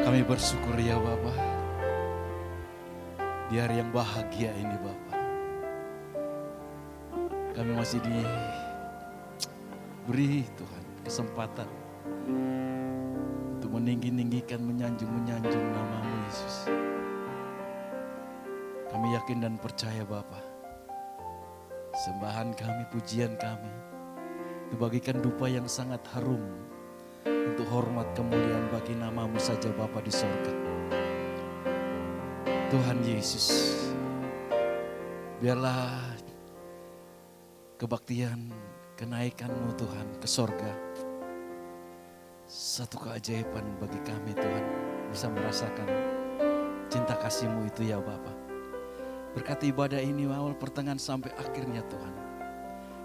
Kami bersyukur ya Bapa, di hari yang bahagia ini Bapa. Kami masih diberi Tuhan kesempatan untuk meninggi-ninggikan, menyanjung nama-Mu Yesus. Kami yakin dan percaya Bapa, sembahan kami, pujian kami, itu bagikan dupa yang sangat harum untuk hormat kemuliaan bagi nama-Mu saja Bapa di sorga. Tuhan Yesus, biarlah kebaktian, kenaikan-Mu Tuhan ke sorga, satu keajaiban bagi kami Tuhan, bisa merasakan cinta kasih-Mu itu ya Bapa. Berkati ibadah ini awal pertengahan sampai akhirnya Tuhan.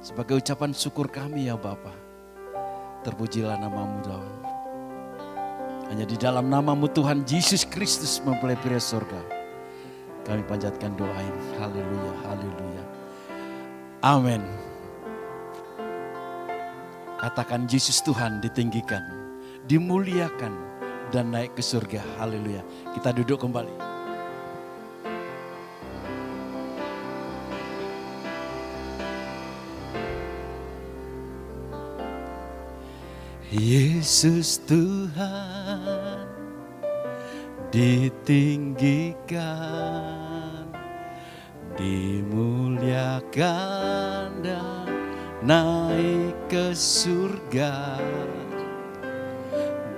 Sebagai ucapan syukur kami ya Bapa, terpujilah nama-Mu Tuhan. Hanya di dalam nama-Mu Tuhan Yesus Kristus mempelai sorga, kami panjatkan doa ini. Haleluya, haleluya. Amin. Katakan Yesus Tuhan ditinggikan, dimuliakan, dan naik ke surga. Haleluya. Kita duduk kembali. Yesus Tuhan ditinggikan, dimuliakan dan naik ke surga.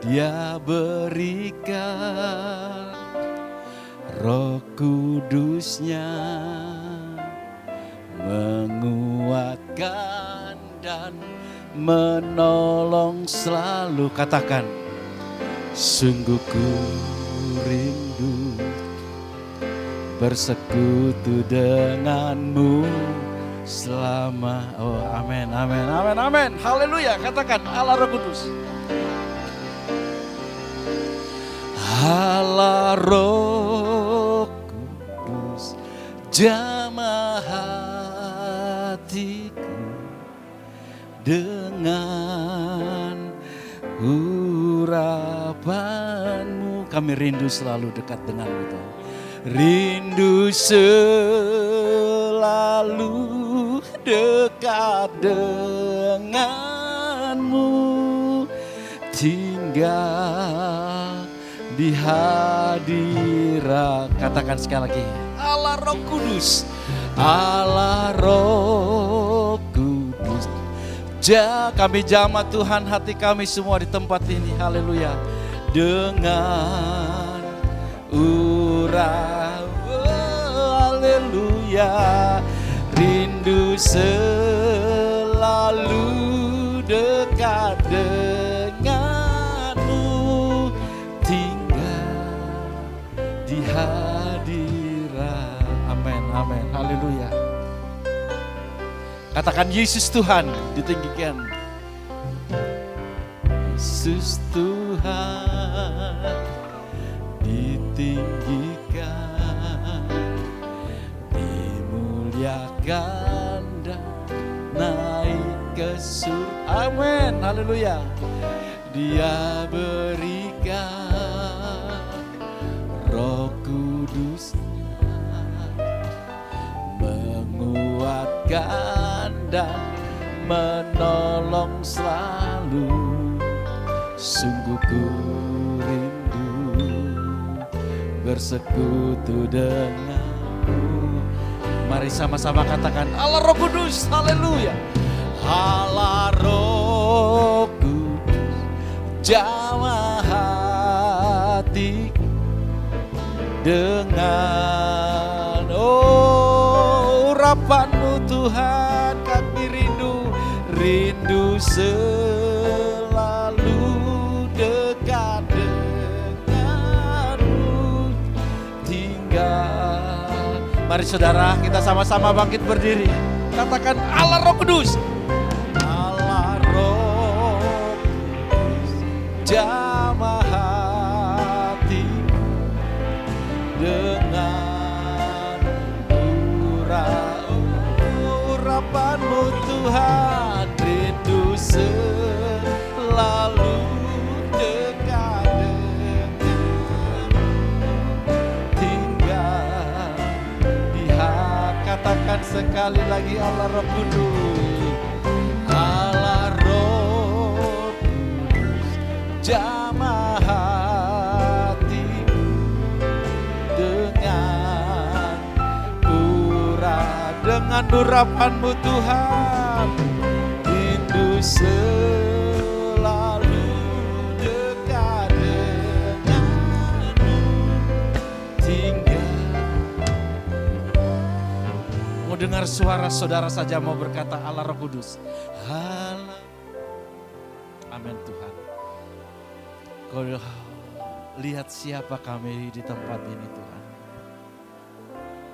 Dia berikan Roh Kudus-Nya, menguatkan dan menolong selalu. Katakan, sungguh ku rindu bersekutu denganmu selama. Oh amin, amin, amin, amin. Haleluya. Katakan Allah Roh Kudus. Allah Roh Kudus, jamah hatiku dengan urapan-Mu. Kami rindu selalu dekat dengan-Mu Tuhan. Rindu selalu dekat dengan-Mu, tinggal di hadirat. Katakan sekali lagi, Allah Roh Kudus, Allah Roh Kudus. Kami jamah Tuhan hati kami semua di tempat ini. Haleluya. Dengan haleluya. Rindu selalu dekat dengan-Mu, tinggal di hadirat. Amin, amin, haleluya. Katakan Yesus Tuhan ditinggikan. Yesus Tuhan ditinggikan, dimuliakan dan naik ke surga. Amin, haleluya. Dia berikan Roh Kudus-Nya, menguatkan dan menolong selalu. Sungguh ku rindu bersekutu denganmu. Mari sama-sama katakan Allah Roh Kudus, haleluya. Allah Roh Kudus, jamah hatiku dengan urapan-Mu Tuhan. Kami rindu selalu dekat dengan-Mu, tinggal. Mari saudara, kita sama-sama bangkit berdiri. Katakan Allah Roh Kudus. Allah Roh Kudus, jamah hatiku dengan urapan-Mu Tuhan. Rindu selalu dekat dengan-Mu, tinggal di hati. Katakan sekali lagi, Allah Roh Kudus. Allah Roh Kudus, jamah hatiku dengan urapan-Mu Tuhan. Rindu selalu dekat dengan-Mu, tinggal. Mau dengar suara saudara saja mau berkata Allah Roh Kudus. Allah. Amin Tuhan. Kau lihat siapa kami di tempat ini Tuhan.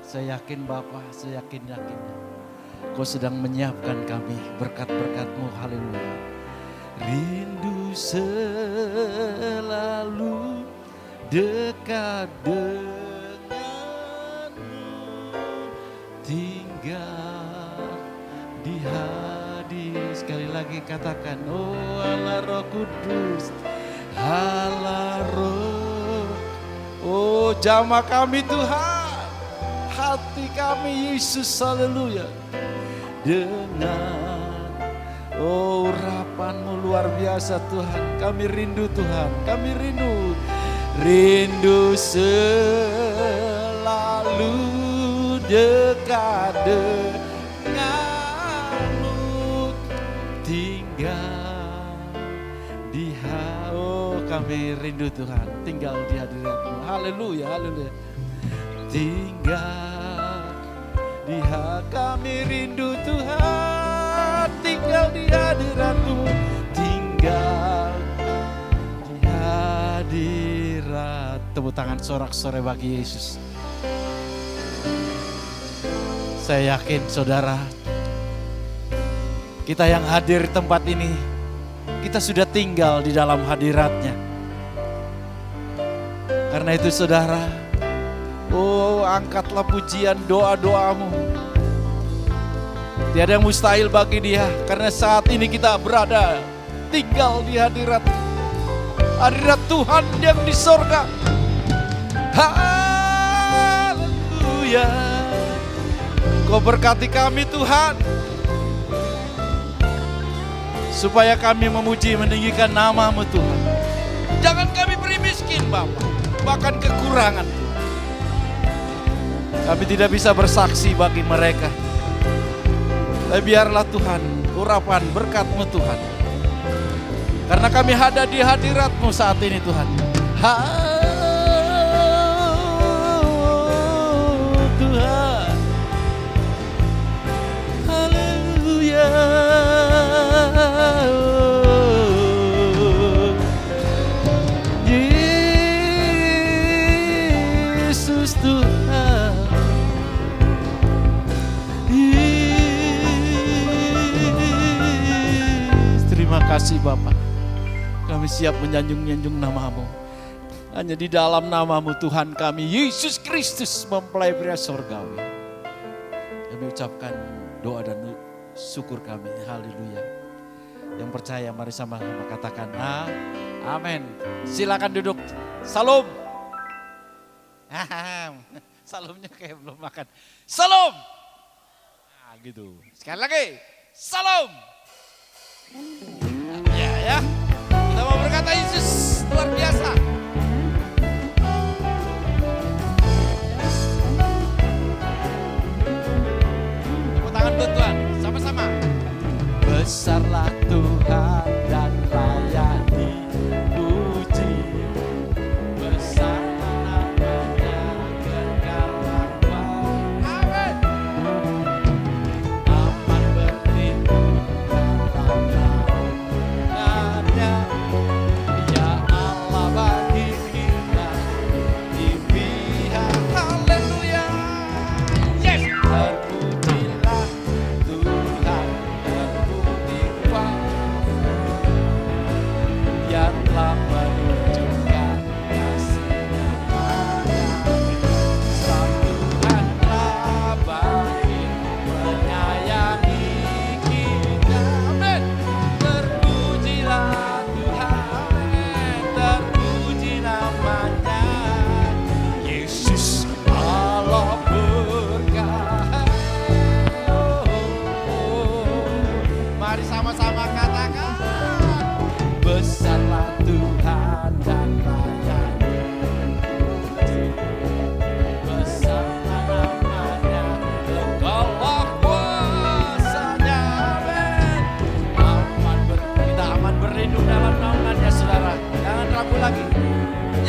Saya yakin Bapa, saya yakin Kau sedang menyiapkan kami berkat-berkat-Mu. Haleluya. Rindu selalu dekat dengan-Mu, tinggal di hadirat. Sekali lagi katakan, oh Allah Roh Kudus, Allah Roh. Oh jamah kami Tuhan, hati kami Yesus, haleluya. Dengan urapan-Mu luar biasa Tuhan. Kami rindu Tuhan, kami rindu selalu dekat dengan-Mu, tinggal di hadirat. Oh kami rindu Tuhan, tinggal di hadirat-Mu. Haleluya, haleluya. Tinggal di hadirat, kami rindu Tuhan, tinggal di hadirat-Mu, tinggal di hadirat. Tepuk tangan sorak-sorai bagi Yesus. Saya yakin saudara, kita yang hadir di tempat ini, kita sudah tinggal di dalam hadirat-Nya. Karena itu saudara, oh angkatlah pujian doa-doamu. Tiada yang mustahil bagi Dia. Karena saat ini kita berada tinggal di hadirat Tuhan yang di sorga. Haleluya. Kau berkati kami Tuhan, supaya kami memuji meninggikan nama-Mu Tuhan. Jangan kami beri miskin Bapa, bahkan kekurangan Tuhan. Kami tidak bisa bersaksi bagi mereka. Tapi biarlah Tuhan, urapan berkat-Mu Tuhan. Karena kami ada di hadirat-Mu saat ini Tuhan. Tuhan. Haleluya. Yesus Tuhan. Terima kasih Bapa. Kami siap menyanjung-nyanjung nama-Mu. Hanya di dalam nama-Mu Tuhan kami, Yesus Kristus, mempelai pria surgawi. Kami ucapkan doa dan syukur kami. Haleluya. Yang percaya mari sama-sama katakan amin. Silakan duduk. Salam. Salamnya kayak belum makan. Salam. Nah gitu. Sekali lagi. Salam. Ya. Kita mau berkata Yesus luar biasa. Tepuk tangan buat Tuhan, sama-sama. Besarlah Tuhan dan layak dipuji. Besar namanya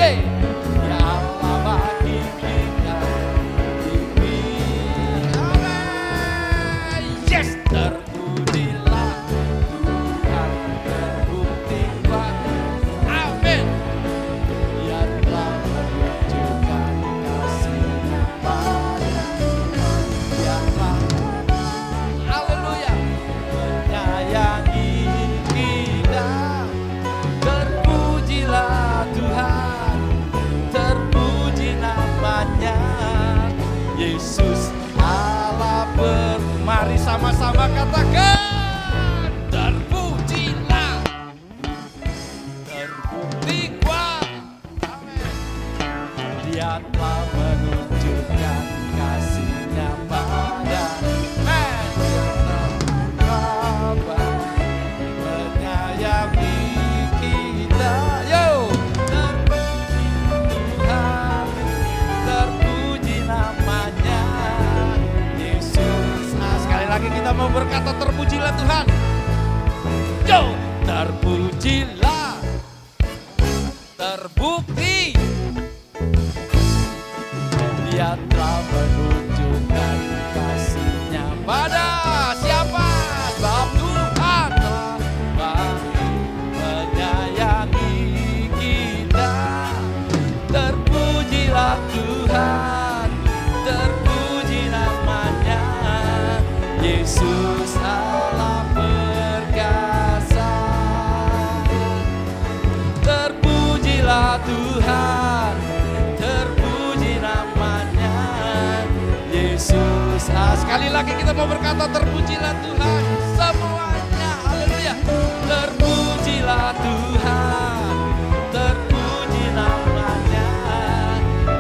Ya Allah bagi kita ini. Amin. Yes, terpujilah Tuhan terbukti kuat. Amin. Dia telah menunjukkan kasih-Nya pada kita. Dia telah, haleluya, menyayangi kita. Terpujilah Tuhan, terpuji namanya Yesus Allah mari sama-sama katakan, terpujilah, terbukti kuat. Amin. Dia telah menunjukkan kasih-Nya pada menyayangi kita. Yo, terpuji Tuhan, terpuji namanya Yesus. Nah, sekali lagi kita mau berkata terpujilah Tuhan. Yo, terpujilah, terbukti. Dia telah menunjukkan kasih-Nya pada siapa? Sebab Tuhan telah menyayangi kita. Terpujilah Tuhan, terpuji namanya Yesus Allah perkasa. Terpujilah Tuhan, terpuji namanya Yesus. Sekali lagi kita mau berkata terpujilah Tuhan semuanya. Haleluya. Terpujilah Tuhan, terpuji namanya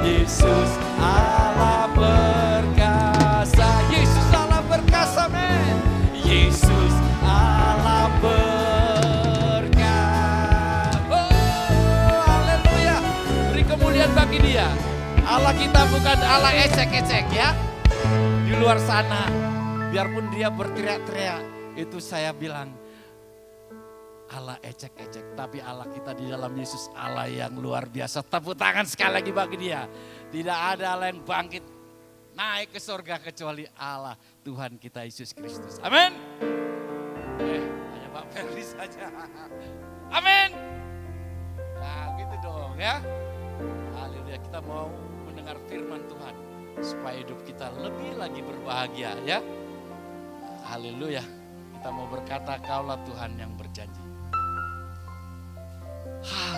Yesus Allah perkasa. Yesus Allah perkasa, men. Yesus Allah perkasa. Oh, haleluya. Beri kemuliaan bagi Dia. Allah kita bukan Allah ecek-ecek ya. Di luar sana, biarpun dia berteriak-teriak, itu saya bilang Allah ecek-ecek. Tapi Allah kita di dalam Yesus Allah yang luar biasa. Tepuk tangan sekali lagi bagi Dia. Tidak ada Allah yang bangkit naik ke surga kecuali Allah Tuhan kita Yesus Kristus. Amin. Hanya Pak Ferdi saja. Amin. Nah gitu dong ya. Haleluya, kita mau mendengar firman Tuhan supaya hidup kita lebih lagi berbahagia ya. Haleluya. Kita mau berkata Kaulah Tuhan yang berjanji.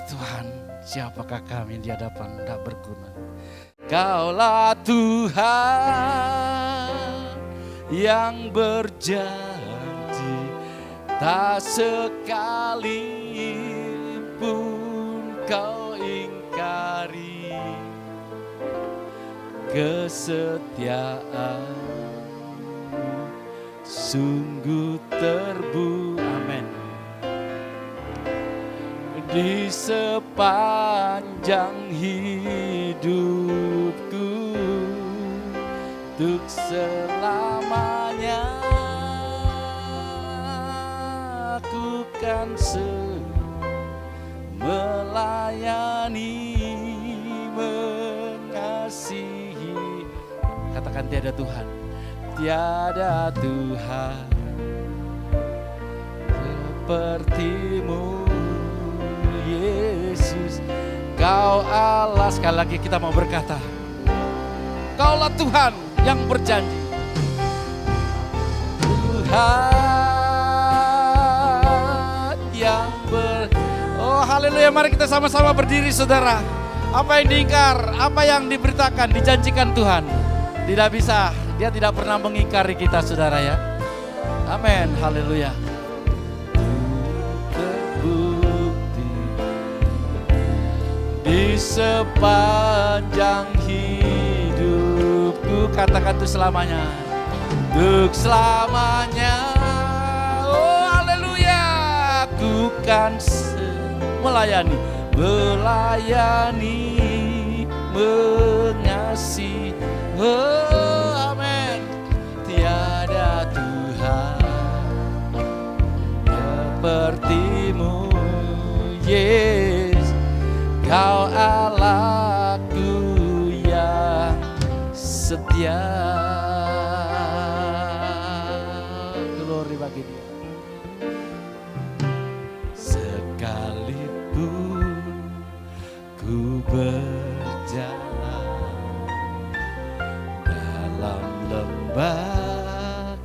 Tuhan, siapakah kami di hadapan tidak berguna? Kaulah Tuhan yang berjanji, tak sekalipun kau ingkari kesetiaan sungguh amin. Di sepanjang hidupku, untuk selamanya aku kan melayani, mengasihi. Katakan tiada Tuhan, tiada Tuhan sepertimu Yesus. Kau Allah, sekali lagi kita mau berkata, Kaulah Tuhan yang berjanji. Tuhan yang oh haleluya, mari kita sama-sama berdiri saudara. Apa yang diingkar, apa yang diberitakan, dijanjikan Tuhan tidak bisa, Dia tidak pernah mengingkari kita saudara ya. Amin, haleluya. Terbukti di sepanjang hidupku, katakan itu selamanya, untuk selamanya. Oh haleluya, aku kan melayani, mengasihi. Oh amin, tiada Tuhan sepertimu Yesus. Kau Allahku yang setia. Glory bagi Dia. Sekalipun ku berjalan dalam lembah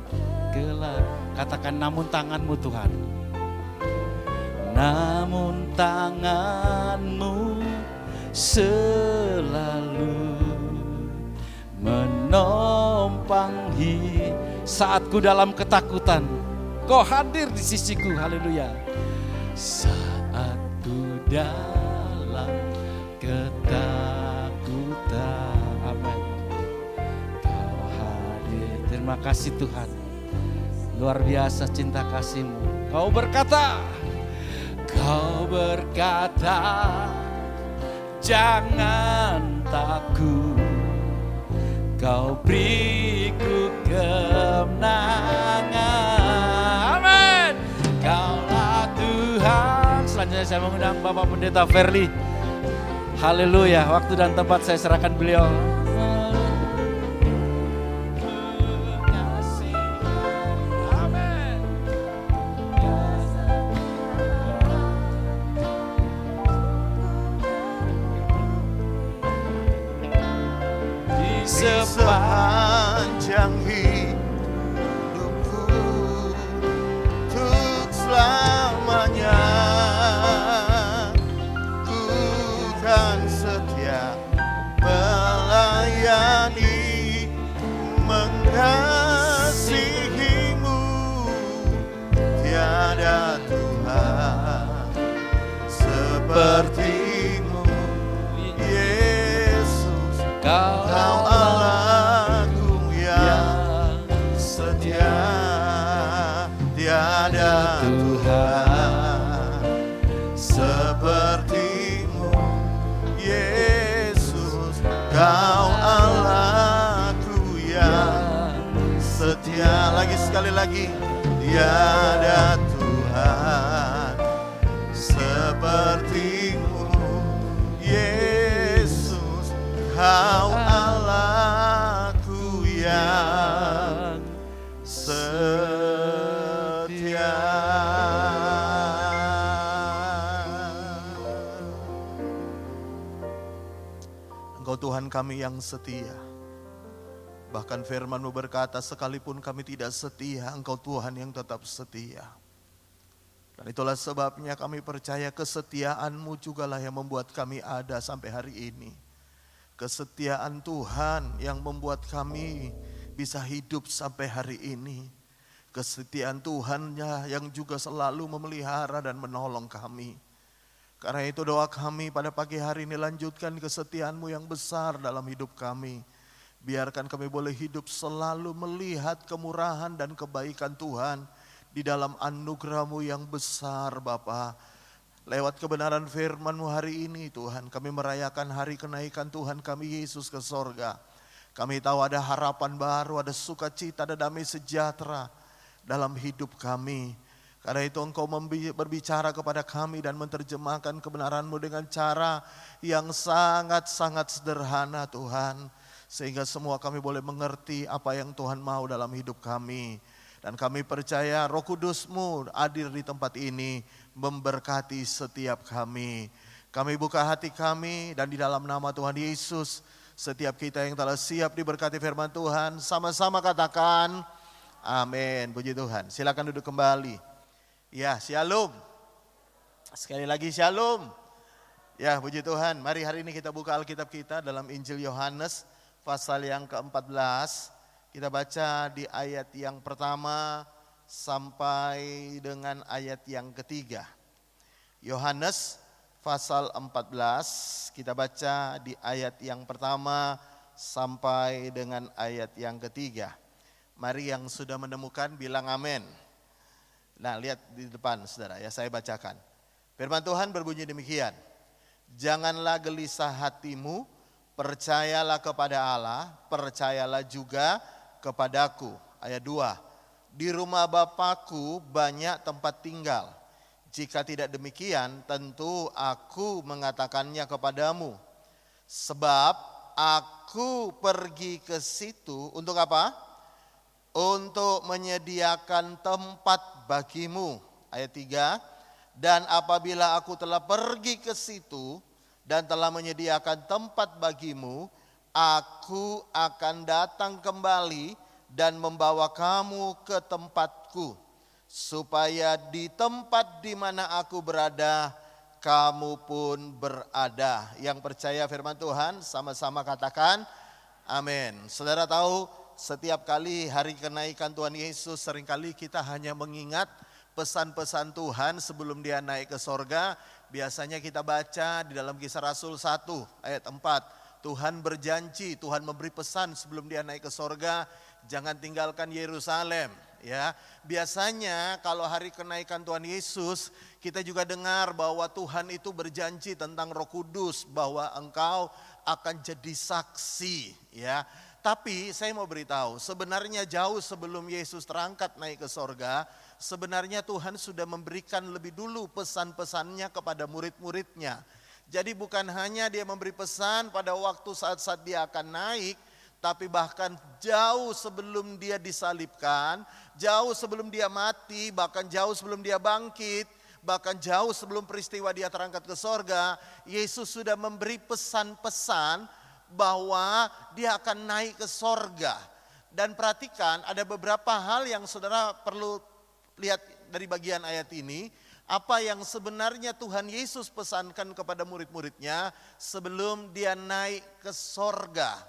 gelap. Katakan namun tangan-Mu Tuhan. Namun tangan-Mu selalu menopanghi saat ku dalam ketakutan. Kau hadir di sisiku, haleluya. Saat ku dalam ketakutan, amin. Kau hadir. Terima kasih Tuhan. Luar biasa cinta kasih-Mu. Kau berkata, jangan takut, Kau beriku kemenangan. Amin. Kaulah Tuhan. Selanjutnya saya mengundang Bapak Pendeta Verli. Haleluya. Waktu dan tempat saya serahkan beliau. Sepanjang hidupku untuk selamanya ku kan setia melayani, mengasihi-Mu. Tiada Tuhan seperti-Mu, Yesus. Kau Allahku yang setia. Tiada Tuhan seperti-Mu, Yesus. Kau Allahku yang setia. Lagi sekali lagi. Tiada Tuhan seperti-Mu, Yesus. Kau Allahku yang setia. Engkau Tuhan kami yang setia. Bahkan firman-Mu berkata, sekalipun kami tidak setia, Engkau Tuhan yang tetap setia. Dan itulah sebabnya kami percaya kesetiaan-Mu jugalah yang membuat kami ada sampai hari ini. Kesetiaan Tuhan yang membuat kami bisa hidup sampai hari ini. Kesetiaan Tuhan-Nya yang juga selalu memelihara dan menolong kami. Karena itu doa kami pada pagi hari ini, lanjutkan kesetiaan-Mu yang besar dalam hidup kami. Biarkan kami boleh hidup selalu melihat kemurahan dan kebaikan Tuhan di dalam anugerah-Mu yang besar Bapa. Lewat kebenaran firman-Mu hari ini Tuhan, kami merayakan hari kenaikan Tuhan kami Yesus ke sorga. Kami tahu ada harapan baru, ada sukacita, ada damai sejahtera dalam hidup kami. Karena itu Engkau berbicara kepada kami dan menerjemahkan kebenaran-Mu dengan cara yang sangat-sangat sederhana Tuhan. Sehingga semua kami boleh mengerti apa yang Tuhan mau dalam hidup kami. Dan kami percaya Roh Kudus-Mu hadir di tempat ini memberkati setiap kami. Kami buka hati kami dan di dalam nama Tuhan Yesus, setiap kita yang telah siap diberkati firman Tuhan, sama-sama katakan amin. Puji Tuhan. Silakan duduk kembali. Ya, shalom. Sekali lagi shalom. Ya, puji Tuhan. Mari hari ini kita buka Alkitab kita dalam Injil Yohanes pasal yang ke-14. Kita baca di ayat yang pertama sampai dengan ayat yang ketiga. Yohanes pasal 14, kita baca di ayat yang pertama sampai dengan ayat yang ketiga. Mari yang sudah menemukan bilang amin. Nah, lihat di depan saudara ya, saya bacakan. Firman Tuhan berbunyi demikian. Janganlah gelisah hatimu, percayalah kepada Allah, percayalah juga kepadaku. Ayat 2. Di rumah Bapakku banyak tempat tinggal. Jika tidak demikian, tentu aku mengatakannya kepadamu. Sebab aku pergi ke situ untuk apa? Untuk menyediakan tempat bagimu. Ayat 3. Dan apabila aku telah pergi ke situ dan telah menyediakan tempat bagimu, aku akan datang kembali dan membawa kamu ke tempatku, supaya di tempat di mana aku berada, kamu pun berada. Yang percaya firman Tuhan sama-sama katakan amin. Saudara tahu, setiap kali hari kenaikan Tuhan Yesus, seringkali kita hanya mengingat pesan-pesan Tuhan sebelum dia naik ke sorga. Biasanya kita baca di dalam Kisah Rasul 1 ayat 4. Tuhan berjanji, Tuhan memberi pesan sebelum dia naik ke sorga, jangan tinggalkan Yerusalem. Ya, biasanya kalau hari kenaikan Tuhan Yesus, kita juga dengar bahwa Tuhan itu berjanji tentang Roh Kudus, bahwa engkau akan jadi saksi. Ya, tapi saya mau beritahu, sebenarnya jauh sebelum Yesus terangkat naik ke sorga, sebenarnya Tuhan sudah memberikan lebih dulu pesan-pesannya kepada murid-muridnya. Jadi bukan hanya dia memberi pesan pada waktu saat-saat dia akan naik, tapi bahkan jauh sebelum dia disalibkan, jauh sebelum dia mati, bahkan jauh sebelum dia bangkit, bahkan jauh sebelum peristiwa dia terangkat ke sorga, Yesus sudah memberi pesan-pesan bahwa dia akan naik ke sorga. Dan perhatikan, ada beberapa hal yang saudara perlu lihat dari bagian ayat ini. Apa yang sebenarnya Tuhan Yesus pesankan kepada murid-muridnya sebelum dia naik ke sorga.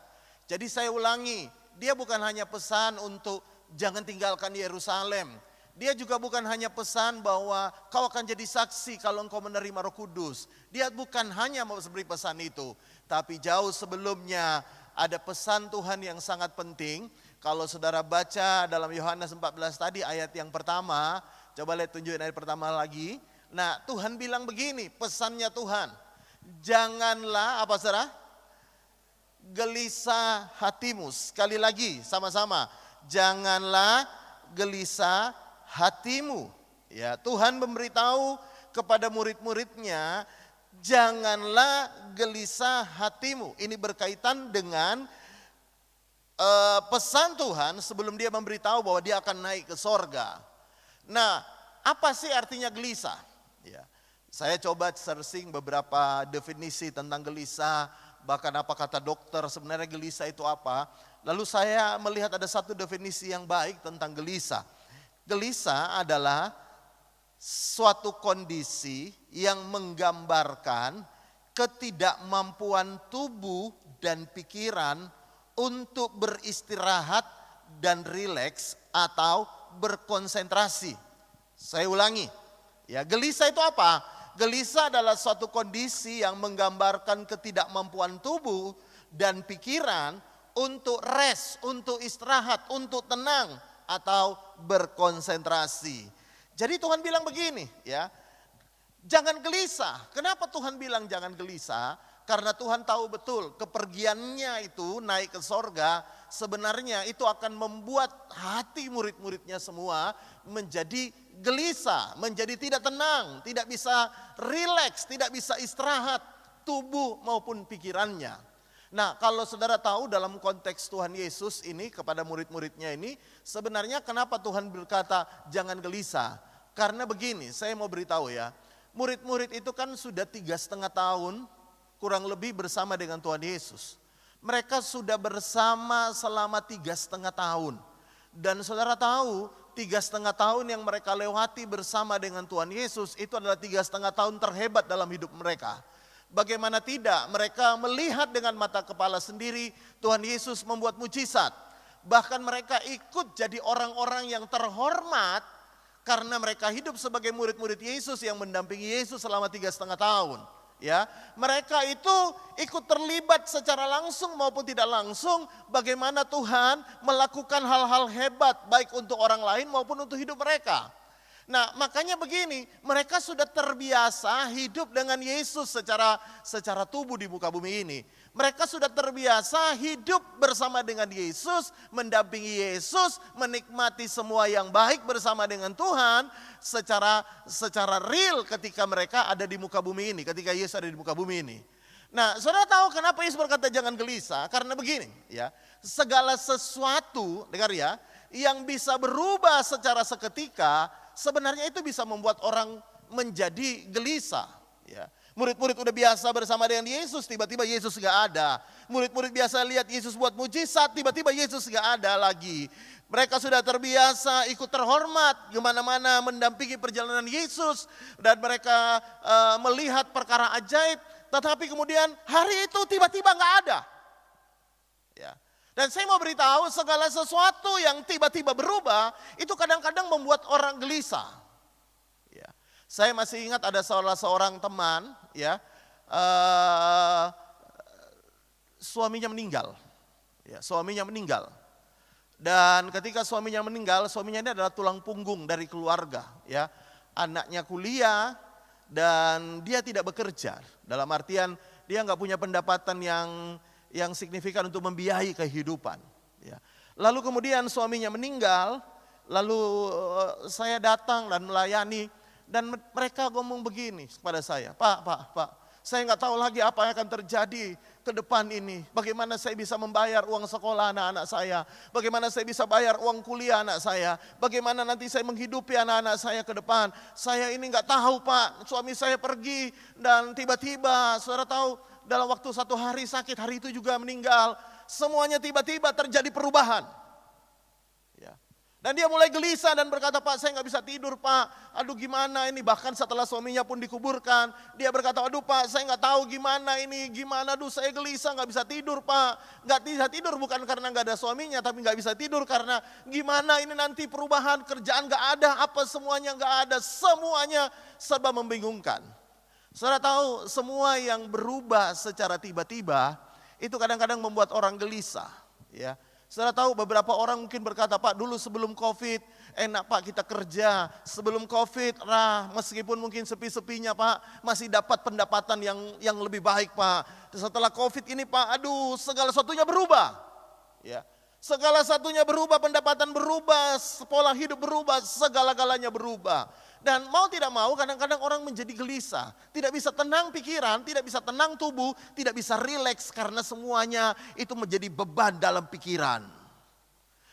Jadi saya ulangi, dia bukan hanya pesan untuk jangan tinggalkan Yerusalem. Dia juga bukan hanya pesan bahwa kau akan jadi saksi kalau engkau menerima Roh Kudus. Dia bukan hanya memberi pesan itu. Tapi jauh sebelumnya ada pesan Tuhan yang sangat penting. Kalau saudara baca dalam Yohanes 14 tadi ayat yang pertama, coba lihat tunjukin ayat pertama lagi. Nah, Tuhan bilang begini, pesannya Tuhan. Janganlah apa saudara? Gelisah hatimu. Sekali lagi sama-sama. Janganlah gelisah hatimu. Ya, Tuhan memberitahu kepada murid-muridnya, janganlah gelisah hatimu. Ini berkaitan dengan pesan Tuhan sebelum dia memberitahu bahwa dia akan naik ke sorga. Nah, apa sih artinya gelisah? Ya, saya coba searching beberapa definisi tentang gelisah, bahkan apa kata dokter sebenarnya gelisah itu apa. Lalu saya melihat ada satu definisi yang baik tentang gelisah. Gelisah adalah suatu kondisi yang menggambarkan ketidakmampuan tubuh dan pikiran untuk beristirahat dan rileks atau berkonsentrasi. Saya ulangi, ya, gelisah itu apa? Gelisah adalah suatu kondisi yang menggambarkan ketidakmampuan tubuh dan pikiran untuk rest, untuk istirahat, untuk tenang atau berkonsentrasi. Jadi Tuhan bilang begini, ya, jangan gelisah. Kenapa Tuhan bilang jangan gelisah? Karena Tuhan tahu betul kepergiannya itu naik ke sorga, sebenarnya itu akan membuat hati murid-muridnya semua menjadi gelisah, menjadi tidak tenang, tidak bisa rileks, tidak bisa istirahat, tubuh maupun pikirannya. Nah, kalau saudara tahu dalam konteks Tuhan Yesus ini kepada murid-muridnya ini, sebenarnya kenapa Tuhan berkata jangan gelisah? Karena begini, saya mau beritahu ya, murid-murid itu kan sudah 3,5 tahun kurang lebih bersama dengan Tuhan Yesus. Mereka sudah bersama selama 3,5 tahun. Dan saudara tahu 3,5 tahun yang mereka lewati bersama dengan Tuhan Yesus itu adalah 3,5 tahun terhebat dalam hidup mereka. Bagaimana tidak, mereka melihat dengan mata kepala sendiri Tuhan Yesus membuat mujizat. Bahkan mereka ikut jadi orang-orang yang terhormat karena mereka hidup sebagai murid-murid Yesus yang mendampingi Yesus selama 3,5 tahun. Ya, mereka itu ikut terlibat secara langsung maupun tidak langsung bagaimana Tuhan melakukan hal-hal hebat baik untuk orang lain maupun untuk hidup mereka. Nah, makanya begini, mereka sudah terbiasa hidup dengan Yesus secara tubuh di muka bumi ini. Mereka sudah terbiasa hidup bersama dengan Yesus, mendampingi Yesus, menikmati semua yang baik bersama dengan Tuhan secara real ketika mereka ada di muka bumi ini, ketika Yesus ada di muka bumi ini. Nah, saudara tahu kenapa Yesus berkata jangan gelisah? Karena begini, ya, segala sesuatu, dengar ya, yang bisa berubah secara seketika, sebenarnya itu bisa membuat orang menjadi gelisah. Ya. Murid-murid udah biasa bersama dengan Yesus, tiba-tiba Yesus gak ada. Murid-murid biasa lihat Yesus buat mujizat, tiba-tiba Yesus gak ada lagi. Mereka sudah terbiasa ikut terhormat kemana-mana mendampingi perjalanan Yesus. Dan mereka melihat perkara ajaib, tetapi kemudian hari itu tiba-tiba gak ada. Ya. Dan saya mau beritahu segala sesuatu yang tiba-tiba berubah itu kadang-kadang membuat orang gelisah. Ya. Saya masih ingat ada seorang teman, ya, suaminya meninggal. Ya, suaminya meninggal. Dan ketika suaminya meninggal, suaminya ini adalah tulang punggung dari keluarga. Ya. Anaknya kuliah dan dia tidak bekerja. Dalam artian dia nggak punya pendapatan yang signifikan untuk membiayai kehidupan. Ya. Lalu kemudian suaminya meninggal, lalu saya datang dan melayani, dan mereka ngomong begini kepada saya, Pak, saya nggak tahu lagi apa yang akan terjadi ke depan ini. Bagaimana saya bisa membayar uang sekolah anak-anak saya, bagaimana saya bisa bayar uang kuliah anak saya, bagaimana nanti saya menghidupi anak-anak saya ke depan. Saya ini nggak tahu Pak, suami saya pergi dan tiba-tiba, saudara tahu, dalam waktu 1 hari sakit, hari itu juga meninggal. Semuanya tiba-tiba terjadi perubahan. Ya. Dan dia mulai gelisah dan berkata, Pak saya gak bisa tidur Pak. Aduh gimana ini, bahkan setelah suaminya pun dikuburkan. Dia berkata, aduh Pak saya gak tahu gimana ini, gimana, aduh saya gelisah gak bisa tidur Pak. Gak bisa tidur bukan karena gak ada suaminya, tapi gak bisa tidur karena gimana ini nanti perubahan, kerjaan gak ada, apa semuanya gak ada. Semuanya serba membingungkan. Saudara tahu semua yang berubah secara tiba-tiba itu kadang-kadang membuat orang gelisah. Ya. Saudara tahu beberapa orang mungkin berkata, Pak dulu sebelum COVID enak Pak kita kerja. Sebelum COVID meskipun mungkin sepi-sepinya Pak masih dapat pendapatan yang lebih baik Pak. Setelah COVID ini Pak aduh segala sesuatunya berubah. Ya. Segala satunya berubah, pendapatan berubah, pola hidup berubah, segala-galanya berubah. Dan mau tidak mau kadang-kadang orang menjadi gelisah. Tidak bisa tenang pikiran, tidak bisa tenang tubuh, tidak bisa rileks karena semuanya itu menjadi beban dalam pikiran.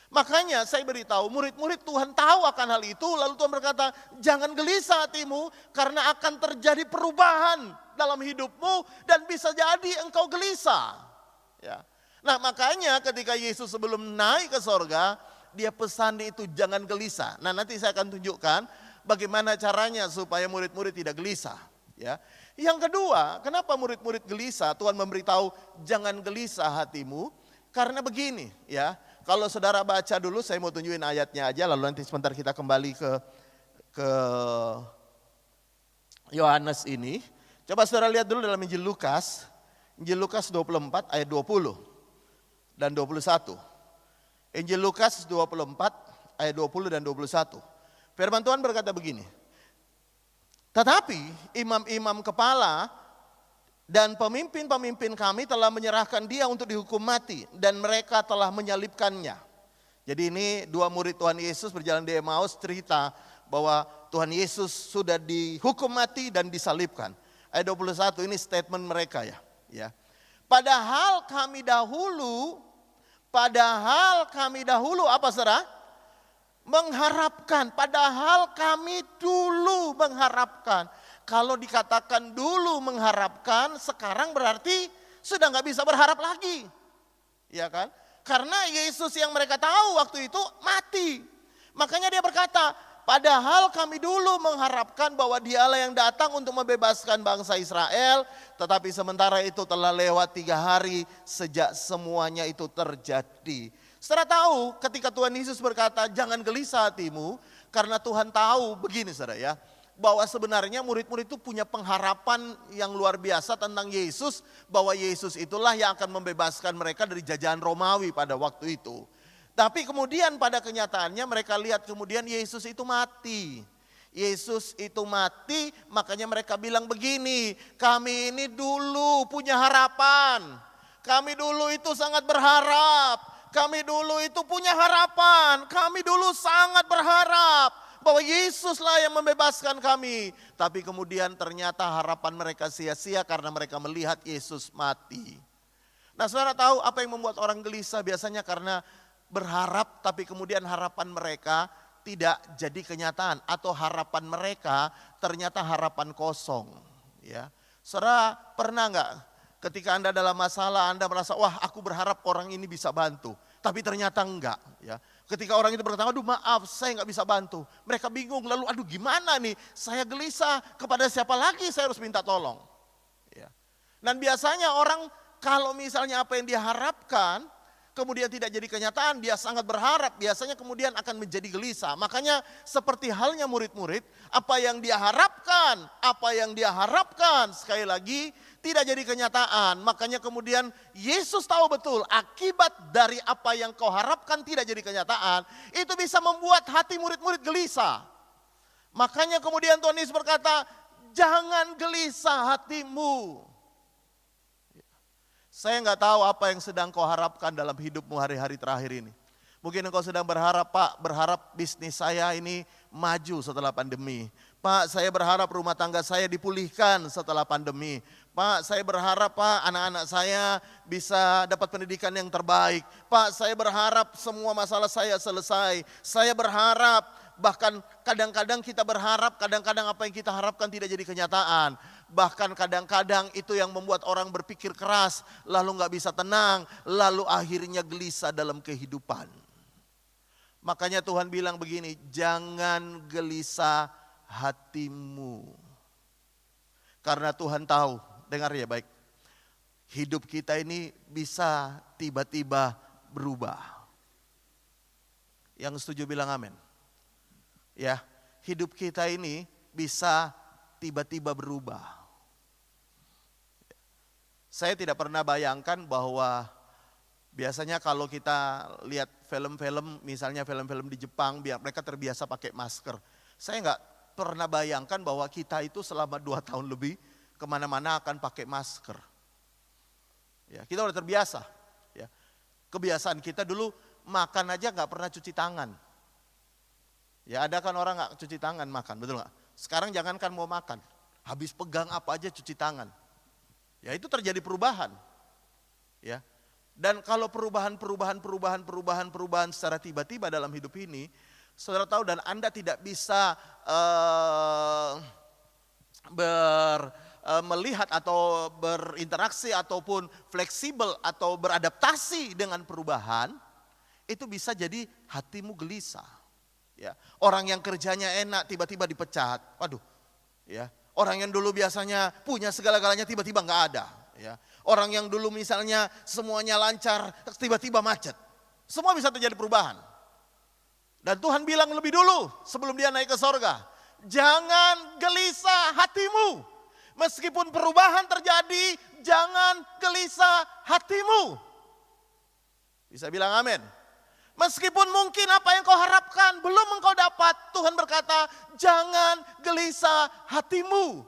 Makanya saya beritahu murid-murid Tuhan tahu akan hal itu. Lalu Tuhan berkata jangan gelisah hatimu karena akan terjadi perubahan dalam hidupmu. Dan bisa jadi engkau gelisah. Ya. Nah makanya ketika Yesus sebelum naik ke sorga, dia pesan itu jangan gelisah. Nah nanti saya akan tunjukkan bagaimana caranya supaya murid-murid tidak gelisah. Ya. Yang kedua, kenapa murid-murid gelisah? Tuhan memberitahu jangan gelisah hatimu. Karena begini ya, kalau saudara baca dulu, saya mau tunjukin ayatnya aja, lalu nanti sebentar kita kembali ke Yohanes ini. Coba saudara lihat dulu dalam Injil Lukas 24 ayat 20 dan 21. Injil Lukas 24 ayat 20 dan 21. Firman Tuhan berkata begini, tetapi imam-imam kepala dan pemimpin-pemimpin kami telah menyerahkan dia untuk dihukum mati dan mereka telah menyalibkannya. Jadi ini 2 murid Tuhan Yesus berjalan di Emmaus cerita bahwa Tuhan Yesus sudah dihukum mati dan disalibkan. Ayat 21 ini statement mereka ya. Padahal kami dahulu apa saudara? Mengharapkan, padahal kami dulu mengharapkan. Kalau dikatakan dulu mengharapkan, sekarang berarti sudah nggak bisa berharap lagi. Ya kan? Karena Yesus yang mereka tahu waktu itu mati. Makanya dia berkata, padahal kami dulu mengharapkan bahwa dialah yang datang untuk membebaskan bangsa Israel. Tetapi sementara itu telah lewat 3 hari sejak semuanya itu terjadi. Saudara tahu ketika Tuhan Yesus berkata jangan gelisah hatimu. Karena Tuhan tahu begini saudara ya. Bahwa sebenarnya murid-murid itu punya pengharapan yang luar biasa tentang Yesus. Bahwa Yesus itulah yang akan membebaskan mereka dari jajahan Romawi pada waktu itu. Tapi kemudian pada kenyataannya mereka lihat kemudian Yesus itu mati. Yesus itu mati, makanya mereka bilang begini, kami ini dulu punya harapan. Kami dulu itu sangat berharap. Kami dulu itu punya harapan. Kami dulu sangat berharap bahwa Yesuslah yang membebaskan kami. Tapi kemudian ternyata harapan mereka sia-sia karena mereka melihat Yesus mati. Nah, saudara tahu apa yang membuat orang gelisah? Biasanya karena berharap tapi kemudian harapan mereka tidak jadi kenyataan, atau harapan mereka ternyata harapan kosong. Ya, saudara pernah nggak ketika Anda dalam masalah Anda merasa wah aku berharap orang ini bisa bantu, tapi ternyata enggak. Ya, ketika orang itu berkata aduh maaf saya nggak bisa bantu, mereka bingung lalu aduh gimana nih, saya gelisah kepada siapa lagi saya harus minta tolong. Ya, dan biasanya orang kalau misalnya apa yang dia harapkan kemudian tidak jadi kenyataan, dia sangat berharap, biasanya kemudian akan menjadi gelisah. Makanya seperti halnya murid-murid, apa yang dia harapkan sekali lagi tidak jadi kenyataan. Makanya kemudian Yesus tahu betul akibat dari apa yang kau harapkan tidak jadi kenyataan, itu bisa membuat hati murid-murid gelisah. Makanya kemudian Tuhan Yesus berkata, jangan gelisah hatimu. Saya nggak tahu apa yang sedang kau harapkan dalam hidupmu hari-hari terakhir ini. Mungkin engkau sedang berharap, Pak, berharap bisnis saya ini maju setelah pandemi. Pak, saya berharap rumah tangga saya dipulihkan setelah pandemi. Pak, saya berharap Pak anak-anak saya bisa dapat pendidikan yang terbaik. Pak, saya berharap semua masalah saya selesai. Saya berharap, bahkan kadang-kadang kita berharap, kadang-kadang apa yang kita harapkan tidak jadi kenyataan. Bahkan kadang-kadang itu yang membuat orang berpikir keras, lalu gak bisa tenang, lalu akhirnya gelisah dalam kehidupan. Makanya Tuhan bilang begini, jangan gelisah hatimu. Karena Tuhan tahu, dengar ya baik, hidup kita ini bisa tiba-tiba berubah. Yang setuju bilang amin. Ya, hidup kita ini bisa tiba-tiba berubah. Saya tidak pernah bayangkan bahwa biasanya kalau kita lihat film-film, misalnya film-film di Jepang, mereka terbiasa pakai masker. Saya nggak pernah bayangkan bahwa kita itu selama 2 tahun lebih kemana-mana akan pakai masker. Ya, kita udah terbiasa. Ya, kebiasaan kita dulu makan aja nggak pernah cuci tangan. Ya, ada kan orang nggak cuci tangan makan, betul nggak? Sekarang jangankan mau makan, habis pegang apa aja cuci tangan. Ya, itu terjadi perubahan. Ya. Dan kalau perubahan secara tiba-tiba dalam hidup ini, saudara tahu dan Anda tidak bisa melihat atau berinteraksi ataupun fleksibel atau beradaptasi dengan perubahan, itu bisa jadi hatimu gelisah. Ya, orang yang kerjanya enak tiba-tiba dipecat. Waduh. Ya. Orang yang dulu biasanya punya segala-galanya tiba-tiba nggak ada. Ya. Orang yang dulu misalnya semuanya lancar tiba-tiba macet. Semua bisa terjadi perubahan. Dan Tuhan bilang lebih dulu sebelum dia naik ke sorga, jangan gelisah hatimu. Meskipun perubahan terjadi, jangan gelisah hatimu. Bisa bilang amin. Meskipun mungkin apa yang kau harapkan belum engkau dapat, Tuhan berkata, jangan gelisah hatimu.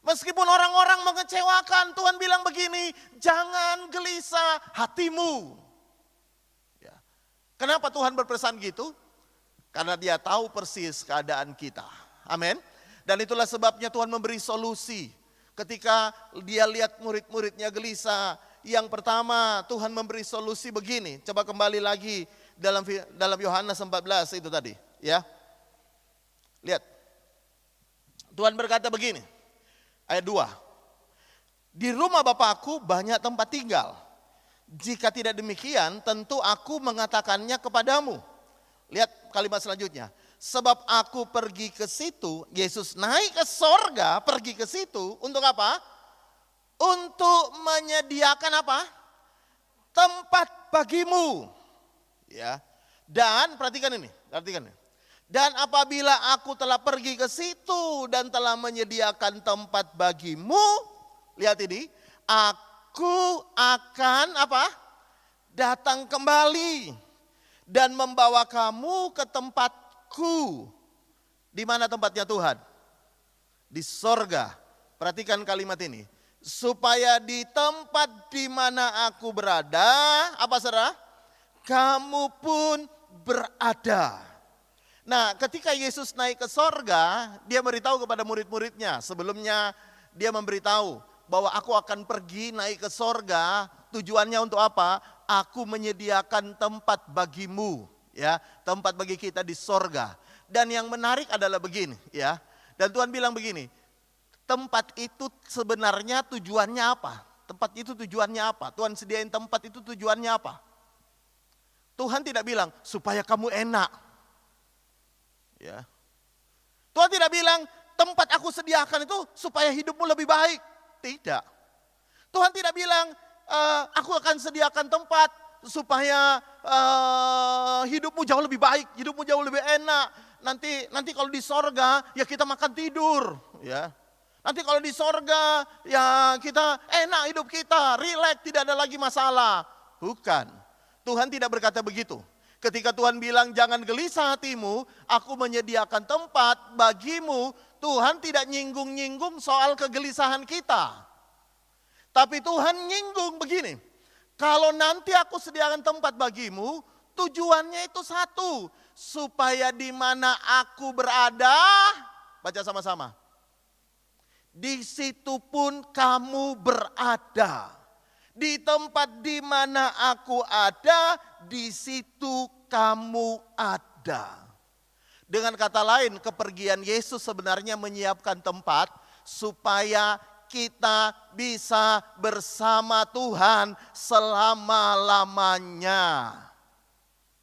Meskipun orang-orang mengecewakan, Tuhan bilang begini, jangan gelisah hatimu. Ya. Kenapa Tuhan berpesan gitu? Karena Dia tahu persis keadaan kita. Amin. Dan itulah sebabnya Tuhan memberi solusi. Ketika Dia lihat murid-muridnya gelisah, yang pertama Tuhan memberi solusi begini. Coba kembali lagi dalam Yohanes 14 itu tadi, ya. Lihat. Tuhan berkata begini. Ayat 2. Di rumah Bapakku banyak tempat tinggal. Jika tidak demikian, tentu aku mengatakannya kepadamu. Lihat kalimat selanjutnya. Sebab aku pergi ke situ, Yesus naik ke sorga, pergi ke situ untuk apa? Untuk menyediakan apa? Tempat bagimu. Ya. Dan perhatikan ini. Dan apabila aku telah pergi ke situ dan telah menyediakan tempat bagimu, lihat ini, aku akan apa? Datang kembali dan membawa kamu ke tempatku, Di mana tempatnya Tuhan? Di sorga. Perhatikan kalimat ini. Supaya di tempat di mana aku berada, apa saudara? Kamu pun berada. Nah, ketika Yesus naik ke sorga, dia beritahu kepada murid-muridnya. Sebelumnya dia memberitahu bahwa aku akan pergi naik ke sorga. Tujuannya untuk apa? Aku menyediakan tempat bagimu, ya, tempat bagi kita di sorga. Dan yang menarik adalah begini, ya. Dan Tuhan bilang begini, tempat itu sebenarnya tujuannya apa? Tempat itu tujuannya apa? Tuhan sediain tempat itu tujuannya apa? Tuhan tidak bilang supaya kamu enak. Ya. Tuhan tidak bilang tempat aku sediakan itu supaya hidupmu lebih baik. Tidak. Tuhan tidak bilang aku akan sediakan tempat supaya hidupmu jauh lebih baik, hidupmu jauh lebih enak. Nanti kalau di sorga ya kita makan tidur, ya. Nanti kalau di sorga ya kita enak hidup kita, rileks, tidak ada lagi masalah. Bukan. Tuhan tidak berkata begitu. Ketika Tuhan bilang jangan gelisah hatimu, aku menyediakan tempat bagimu, Tuhan tidak nyinggung-nyinggung soal kegelisahan kita. Tapi Tuhan nyinggung begini, kalau nanti aku sediakan tempat bagimu, tujuannya itu satu, supaya di mana aku berada, baca sama-sama. Di situ pun kamu berada. Di tempat di mana aku ada, di situ kamu ada. Dengan kata lain, kepergian Yesus sebenarnya menyiapkan tempat supaya kita bisa bersama Tuhan selama-lamanya.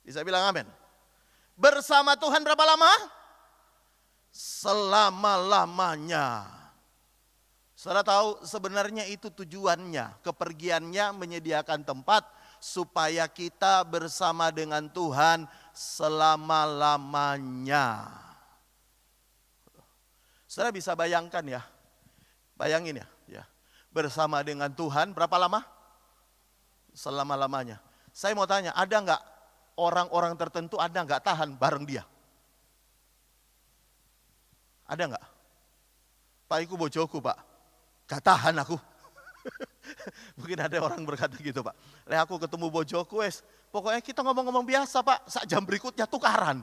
Bisa bilang amin? Bersama Tuhan berapa lama? Selama-lamanya. Saudara tahu sebenarnya itu tujuannya. Kepergiannya menyediakan tempat supaya kita bersama dengan Tuhan selama-lamanya. Saudara bisa bayangkan ya. Bayangin ya. Bersama dengan Tuhan berapa lama? Selama-lamanya. Saya mau tanya, ada enggak orang-orang tertentu ada nggak tahan bareng dia? Ada nggak? Pak, iku bojoku pak, gak tahan aku. Mungkin ada orang berkata gitu pak. Aku ketemu bojoku wes, pokoknya kita ngomong-ngomong biasa pak, sak jam berikutnya tukaran.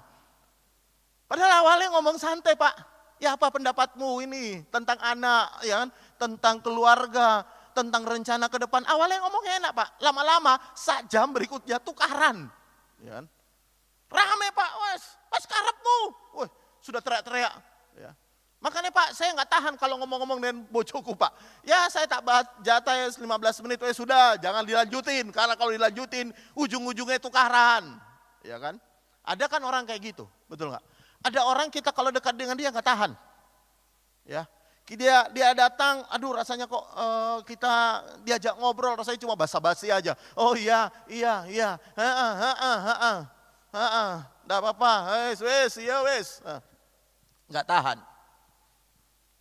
Padahal awalnya ngomong santai pak. Ya apa pendapatmu ini tentang anak, ya kan? Tentang keluarga, tentang rencana ke depan. Awalnya ngomongnya enak pak, lama-lama sak jam berikutnya tukaran. Ya kan? Rame pak, wes karepmu, wah sudah teriak-teriak. Ya. Makanya pak, saya nggak tahan kalau ngomong-ngomong dengan bojoku pak. Ya saya tak bahas jatah 15 menit, sudah jangan dilanjutin. Karena kalau dilanjutin ujung-ujungnya tukaran. Ya kan? Ada kan orang kayak gitu, betul nggak? Ada orang kita kalau dekat dengan dia nggak tahan. Ya, dia datang, aduh rasanya kok kita diajak ngobrol rasanya cuma basa-basi aja. Oh iya, nggak apa-apa, wes, nggak tahan.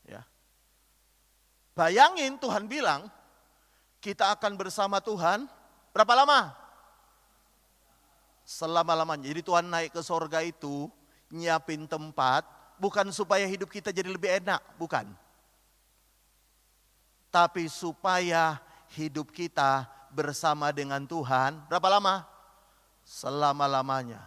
Ya, bayangin Tuhan bilang kita akan bersama Tuhan berapa lama? Selama-lamanya. Jadi Tuhan naik ke sorga itu nyiapin tempat bukan supaya hidup kita jadi lebih enak, bukan. Tapi supaya hidup kita bersama dengan Tuhan, berapa lama? Selama-lamanya.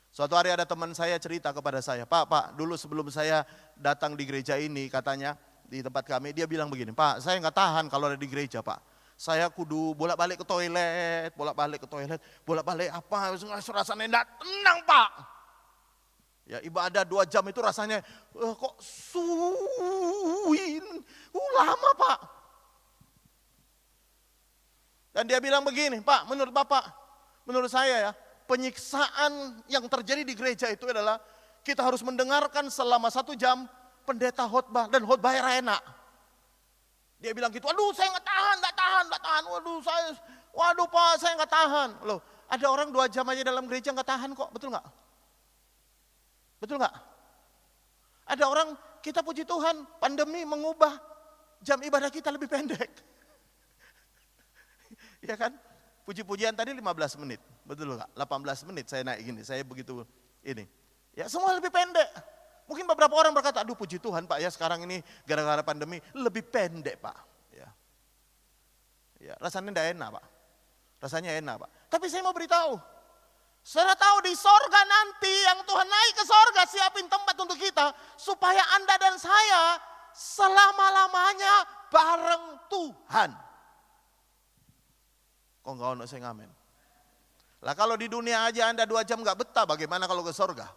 Suatu hari ada teman saya cerita kepada saya, Pak, dulu sebelum saya datang di gereja ini, katanya di tempat kami, dia bilang begini, Pak, saya nggak tahan kalau ada di gereja, Pak. Saya kudu bolak-balik ke toilet, bolak-balik apa, rasanya enggak tenang, Pak. Ya ibadah 2 jam itu rasanya kok lama pak. Dan dia bilang begini, Pak, menurut Bapak, menurut saya ya, penyiksaan yang terjadi di gereja itu adalah kita harus mendengarkan selama 1 jam pendeta khotbah dan khotbahnya enak. Dia bilang gitu, aduh saya nggak tahan, waduh Pak saya nggak tahan. Loh, ada orang 2 jam aja dalam gereja nggak tahan kok, betul nggak? Betul nggak? Ada orang, kita puji Tuhan, pandemi mengubah jam ibadah kita lebih pendek. Ya kan? Puji-pujian tadi 15 menit, betul nggak? 18 menit saya naik gini, saya begitu ini. Ya semua lebih pendek. Mungkin beberapa orang berkata, aduh puji Tuhan Pak ya sekarang ini gara-gara pandemi lebih pendek Pak. Ya, rasanya tidak enak Pak. Rasanya enak Pak. Tapi saya mau beritahu. Saudara tahu di sorga nanti yang Tuhan naik ke sorga siapin tempat untuk kita. Supaya Anda dan saya selama-lamanya bareng Tuhan. Kok enggak ono saya ngamen? Lah kalau di dunia aja Anda 2 jam gak betah, bagaimana kalau ke sorga?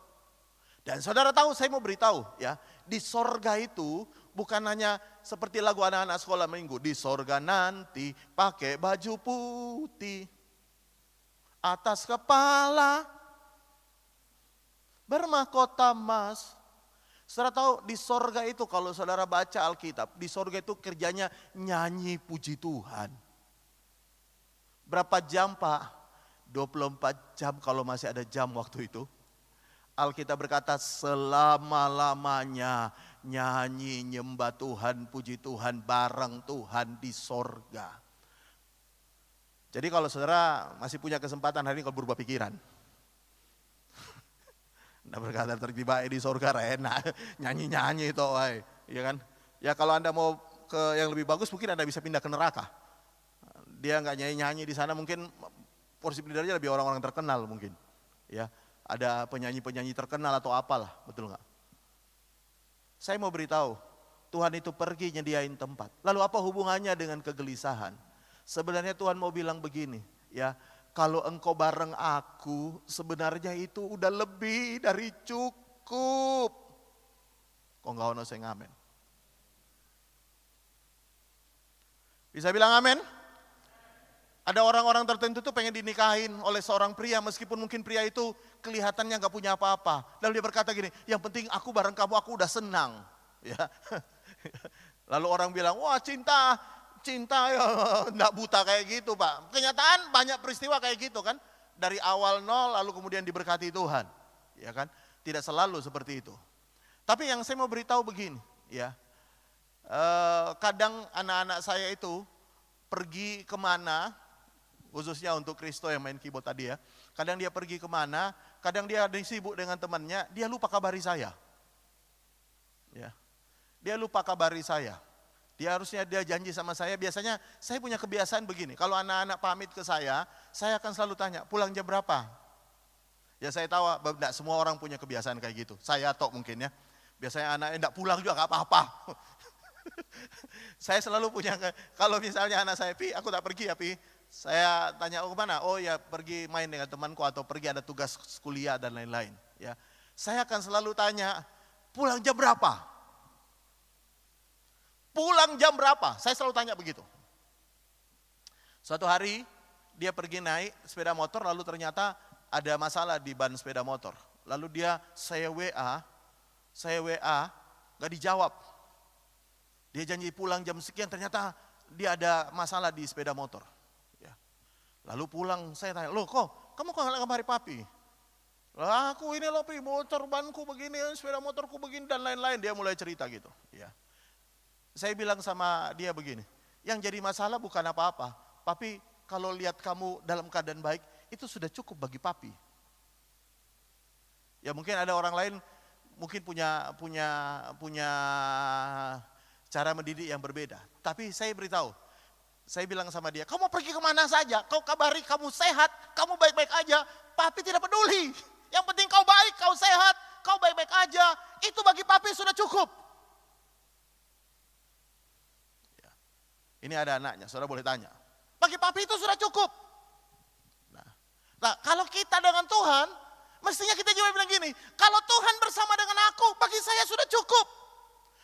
Dan saudara tahu, saya mau beritahu ya, di sorga itu bukan hanya seperti lagu anak-anak sekolah minggu, di sorga nanti pakai baju putih, atas kepala bermahkota emas. Saudara tahu di sorga itu kalau saudara baca Alkitab, di sorga itu kerjanya nyanyi puji Tuhan. Berapa jam Pak? 24 jam kalau masih ada jam waktu itu. Alkitab berkata selama-lamanya nyanyi nyembah Tuhan, puji Tuhan bareng Tuhan di sorga. Jadi kalau saudara masih punya kesempatan hari ini kalau berubah pikiran. Anda berkata tertiba di sorga enak, nyanyi-nyanyi itu, ya kan? Ya kalau Anda mau ke yang lebih bagus mungkin Anda bisa pindah ke neraka. Dia nggak nyanyi-nyanyi di sana, mungkin porsi pendengarnya lebih orang-orang terkenal mungkin. Ya. Ada penyanyi-penyanyi terkenal atau apalah, betul nggak? Saya mau beritahu, Tuhan itu pergi nyediain tempat. Lalu apa hubungannya dengan kegelisahan? Sebenarnya Tuhan mau bilang begini, ya, kalau engkau bareng aku, sebenarnya itu udah lebih dari cukup. Kok nggak ono saya ngamen? Bisa bilang amin? Ada orang-orang tertentu tuh pengen dinikahin oleh seorang pria meskipun mungkin pria itu kelihatannya nggak punya apa-apa. Lalu dia berkata gini, yang penting aku bareng kamu aku udah senang. Ya. Lalu orang bilang, wah cinta ya nggak buta kayak gitu Pak. Kenyataan banyak peristiwa kayak gitu kan. Dari awal nol lalu kemudian diberkati Tuhan. Ya kan, tidak selalu seperti itu. Tapi yang saya mau beritahu begini, ya. Kadang anak-anak saya itu pergi kemana, khususnya untuk Kristo yang main keyboard tadi ya. Kadang dia pergi kemana, kadang dia sibuk dengan temannya, dia lupa kabari saya. Ya. Dia lupa kabari saya. Dia janji sama saya, biasanya saya punya kebiasaan begini. Kalau anak-anak pamit ke saya akan selalu tanya, pulang jam berapa? Ya saya tahu, tidak semua orang punya kebiasaan kayak gitu. Saya tok mungkin ya. Biasanya anaknya tidak pulang juga gak apa-apa. Saya selalu punya, kalau misalnya anak saya, Pi aku tak pergi ya Pi. Saya tanya, oh kemana? Oh ya pergi main dengan temanku atau pergi ada tugas kuliah dan lain-lain. Ya, saya akan selalu tanya, pulang jam berapa? Pulang jam berapa? Saya selalu tanya begitu. Suatu hari dia pergi naik sepeda motor lalu ternyata ada masalah di ban sepeda motor. Lalu saya WA, gak dijawab. Dia janji pulang jam sekian, ternyata dia ada masalah di sepeda motor. Ya. Lalu pulang, saya tanya, loh kok kamu kok gak ngamari papi? Lah aku ini loh Pi, motor banku begini, sepeda motorku begini dan lain-lain. Dia mulai cerita gitu. Ya. Saya bilang sama dia begini, yang jadi masalah bukan apa-apa. Papi kalau lihat kamu dalam keadaan baik, itu sudah cukup bagi papi. Ya mungkin ada orang lain, mungkin punya cara mendidik yang berbeda. Tapi saya beritahu, saya bilang sama dia, kamu pergi kemana saja, kau kabari kamu sehat, kamu baik-baik aja, papi tidak peduli. Yang penting kau baik, kau sehat, kau baik-baik aja, itu bagi papi sudah cukup. Ya. Ini ada anaknya, saudara boleh tanya. Bagi papi itu sudah cukup. Nah, kalau kita dengan Tuhan, mestinya kita juga bilang gini, kalau Tuhan bersama dengan aku, bagi saya sudah cukup.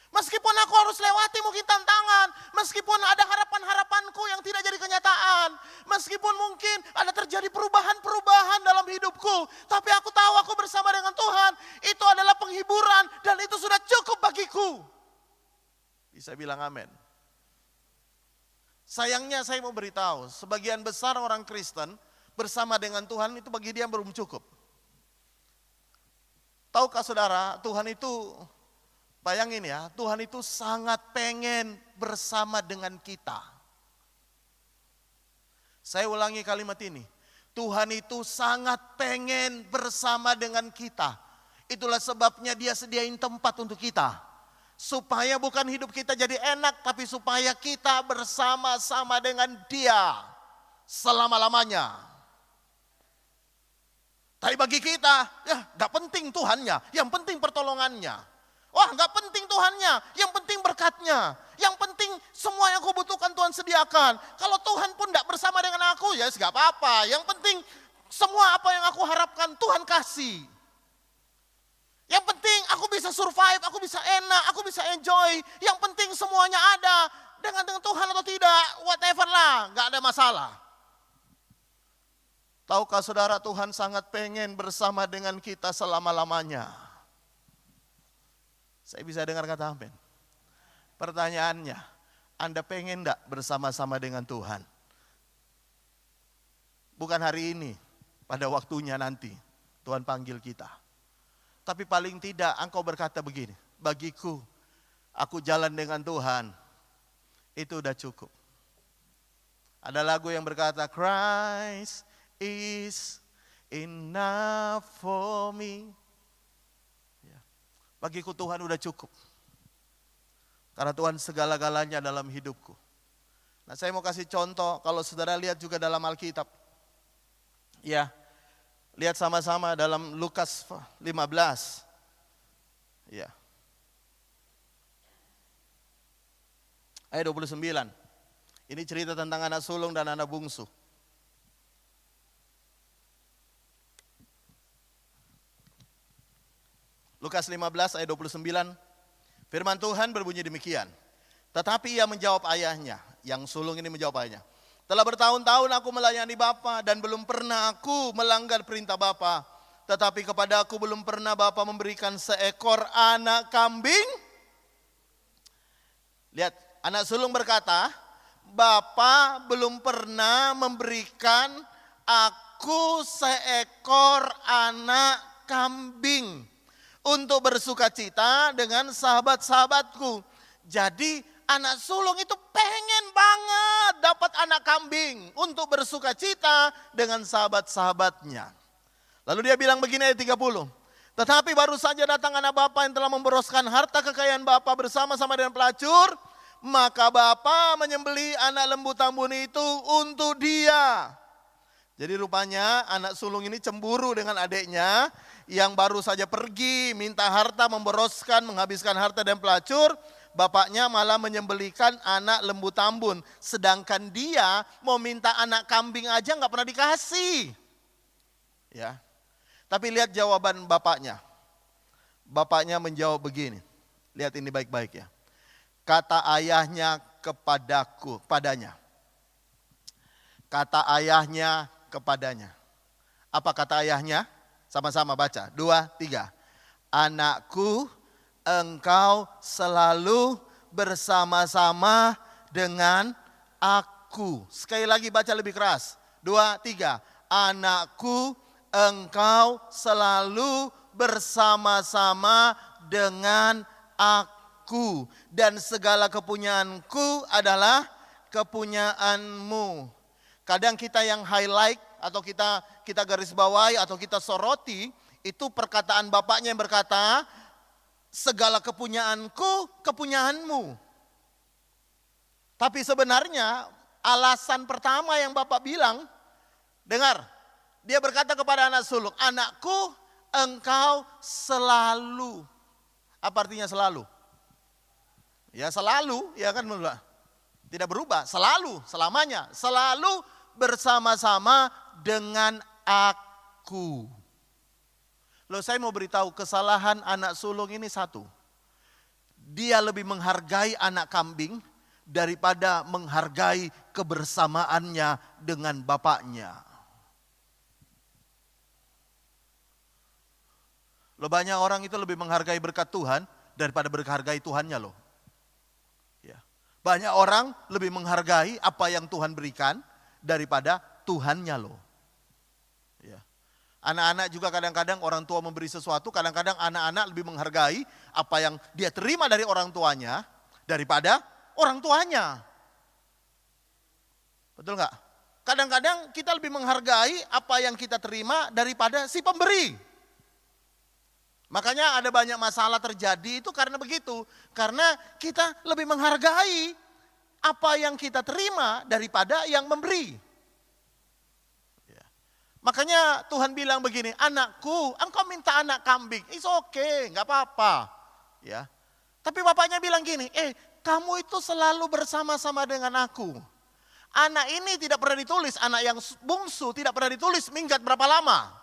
Meskipun aku harus lewati mungkin tantangan, meskipun ada harapan-harapanku yang tidak jadi kenyataan, meskipun mungkin ada terjadi perubahan-perubahan dalam hidupku, tapi aku tahu aku bersama dengan Tuhan, itu adalah penghiburan dan itu sudah cukup bagiku. Bisa bilang amin. Sayangnya saya mau beritahu, sebagian besar orang Kristen bersama dengan Tuhan itu bagi dia belum cukup. Tahukah saudara, Tuhan itu, bayangin ya, Tuhan itu sangat pengen bersama dengan kita. Saya ulangi kalimat ini. Tuhan itu sangat pengen bersama dengan kita. Itulah sebabnya Dia sediain tempat untuk kita. Supaya bukan hidup kita jadi enak, tapi supaya kita bersama-sama dengan Dia selama-lamanya. Tapi bagi kita, ya gak penting Tuhannya, yang penting pertolongannya. Wah gak penting Tuhannya, yang penting berkatnya. Yang penting semua yang aku butuhkan Tuhan sediakan. Kalau Tuhan pun gak bersama dengan aku, ya gak apa-apa. Yang penting semua apa yang aku harapkan Tuhan kasih. Yang penting aku bisa survive, aku bisa enak, aku bisa enjoy. Yang penting semuanya ada. Dengan Tuhan atau tidak, whatever lah, gak ada masalah. Tahukah saudara, Tuhan sangat pengen bersama dengan kita selama-lamanya. Saya bisa dengar kata amin. Pertanyaannya, Anda pengen enggak bersama-sama dengan Tuhan? Bukan hari ini, pada waktunya nanti Tuhan panggil kita. Tapi paling tidak engkau berkata begini, bagiku, aku jalan dengan Tuhan, itu udah cukup. Ada lagu yang berkata, Christ is enough for me. Bagiku Tuhan udah cukup. Karena Tuhan segala-galanya dalam hidupku. Nah saya mau kasih contoh, kalau saudara lihat juga dalam Alkitab. Ya, lihat sama-sama dalam Lukas 15. Ya. Ayat 29. Ini cerita tentang anak sulung dan anak bungsu. Lukas 15 ayat 29, firman Tuhan berbunyi demikian. Tetapi ia menjawab ayahnya, yang sulung ini menjawab ayahnya. Telah bertahun-tahun aku melayani Bapa dan belum pernah aku melanggar perintah Bapa. Tetapi kepada aku belum pernah Bapa memberikan seekor anak kambing. Lihat, anak sulung berkata, Bapa belum pernah memberikan aku seekor anak kambing untuk bersuka cita dengan sahabat-sahabatku. Jadi anak sulung itu pengen banget dapat anak kambing untuk bersuka cita dengan sahabat-sahabatnya. Lalu dia bilang begini ayat 30. Tetapi baru saja datang anak bapa yang telah memboroskan harta kekayaan bapa bersama-sama dengan pelacur. Maka bapa menyembelih anak lembu tambun itu untuk dia. Jadi rupanya anak sulung ini cemburu dengan adiknya yang baru saja pergi minta harta, memboroskan, menghabiskan harta dan pelacur. Bapaknya malah menyembelihkan anak lembu tambun. Sedangkan dia mau minta anak kambing aja gak pernah dikasih. Ya. Tapi lihat jawaban bapaknya. Bapaknya menjawab begini. Lihat ini baik-baik ya. Kata ayahnya padanya. Kata ayahnya kepadanya. Apa kata ayahnya? Sama-sama baca. 2, 3. Anakku, engkau selalu bersama-sama dengan aku. Sekali lagi baca lebih keras. 2, 3. Anakku, engkau selalu bersama-sama dengan aku. Dan segala kepunyaanku adalah kepunyaanmu. Kadang kita yang highlight atau kita garis bawahi atau kita soroti itu perkataan bapaknya yang berkata, segala kepunyaanku, kepunyaanmu. Tapi sebenarnya alasan pertama yang bapak bilang, dengar, dia berkata kepada anak sulung, anakku engkau selalu. Apa artinya selalu? Ya selalu, ya kan tidak berubah, selalu, selamanya, selalu bersama-sama dengan aku. Loh saya mau beritahu kesalahan anak sulung ini satu. Dia lebih menghargai anak kambing daripada menghargai kebersamaannya dengan bapaknya. Loh banyak orang itu lebih menghargai berkat Tuhan daripada menghargai Tuhannya loh. Ya. Banyak orang lebih menghargai apa yang Tuhan berikan daripada Tuhannya loh. Ya. Anak-anak juga kadang-kadang orang tua memberi sesuatu, kadang-kadang anak-anak lebih menghargai apa yang dia terima dari orang tuanya daripada orang tuanya. Betul nggak? Kadang-kadang kita lebih menghargai apa yang kita terima daripada si pemberi. Makanya ada banyak masalah terjadi itu karena begitu. Karena kita lebih menghargai apa yang kita terima daripada yang memberi. Ya. Makanya Tuhan bilang begini, anakku, engkau minta anak kambing, it's okay, gak apa-apa. Ya. Tapi bapaknya bilang gini, kamu itu selalu bersama-sama dengan aku. Anak ini tidak pernah ditulis, anak yang bungsu tidak pernah ditulis minggat berapa lama.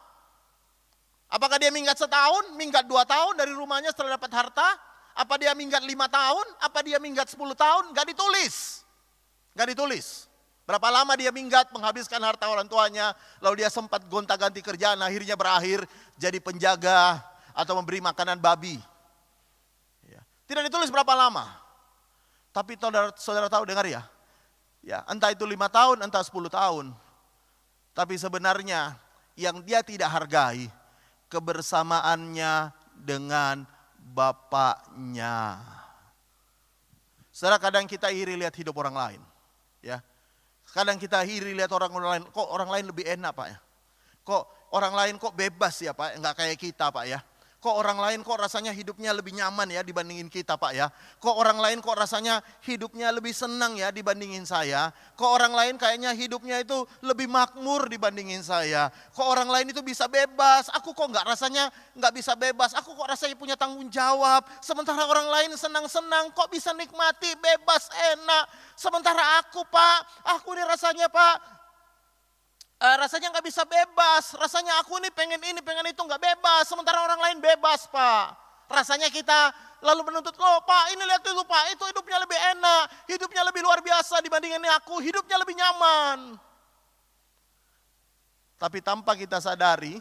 Apakah dia minggat setahun, minggat 2 tahun dari rumahnya setelah dapat harta? Apa dia minggat 5 tahun, apa dia minggat 10 tahun? Gak ditulis. Gak ditulis. Berapa lama dia minggat menghabiskan harta orang tuanya, lalu dia sempat gonta-ganti kerjaan, akhirnya berakhir jadi penjaga atau memberi makanan babi. Tidak ditulis berapa lama. Tapi saudara tahu, dengar ya. Ya, entah itu 5 tahun, entah 10 tahun. Tapi sebenarnya yang dia tidak hargai kebersamaannya dengan bapaknya. Saudara, kadang kita iri lihat hidup orang lain. Ya. Kadang kita iri lihat orang lain, kok orang lain lebih enak Pak ya. Kok orang lain kok bebas ya Pak, enggak kayak kita Pak ya. Kok orang lain kok rasanya hidupnya lebih nyaman ya dibandingin kita Pak ya. Kok orang lain kok rasanya hidupnya lebih senang ya dibandingin saya. Kok orang lain kayaknya hidupnya itu lebih makmur dibandingin saya. Kok orang lain itu bisa bebas, aku kok rasanya nggak bisa bebas. Aku kok rasanya punya tanggung jawab. Sementara orang lain senang-senang, kok bisa nikmati bebas enak. Sementara aku Pak, aku ini rasanya Pak, rasanya nggak bisa bebas, rasanya aku ini pengen itu nggak bebas, sementara orang lain bebas Pak. Rasanya kita lalu menuntut, loh Pak ini lihat itu Pak, itu hidupnya lebih enak, hidupnya lebih luar biasa dibandingin aku, hidupnya lebih nyaman. Tapi tanpa kita sadari,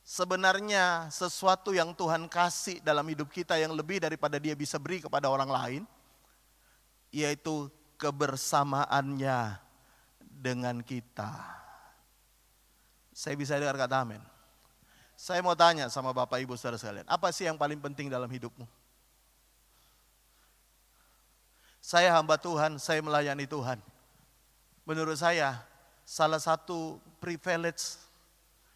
sebenarnya sesuatu yang Tuhan kasih dalam hidup kita yang lebih daripada dia bisa beri kepada orang lain, yaitu kebersamaannya dengan kita. Saya bisa dengar kata amin. Saya mau tanya sama Bapak Ibu saudara sekalian, apa sih yang paling penting dalam hidupmu? Saya hamba Tuhan, saya melayani Tuhan. Menurut saya, salah satu privilege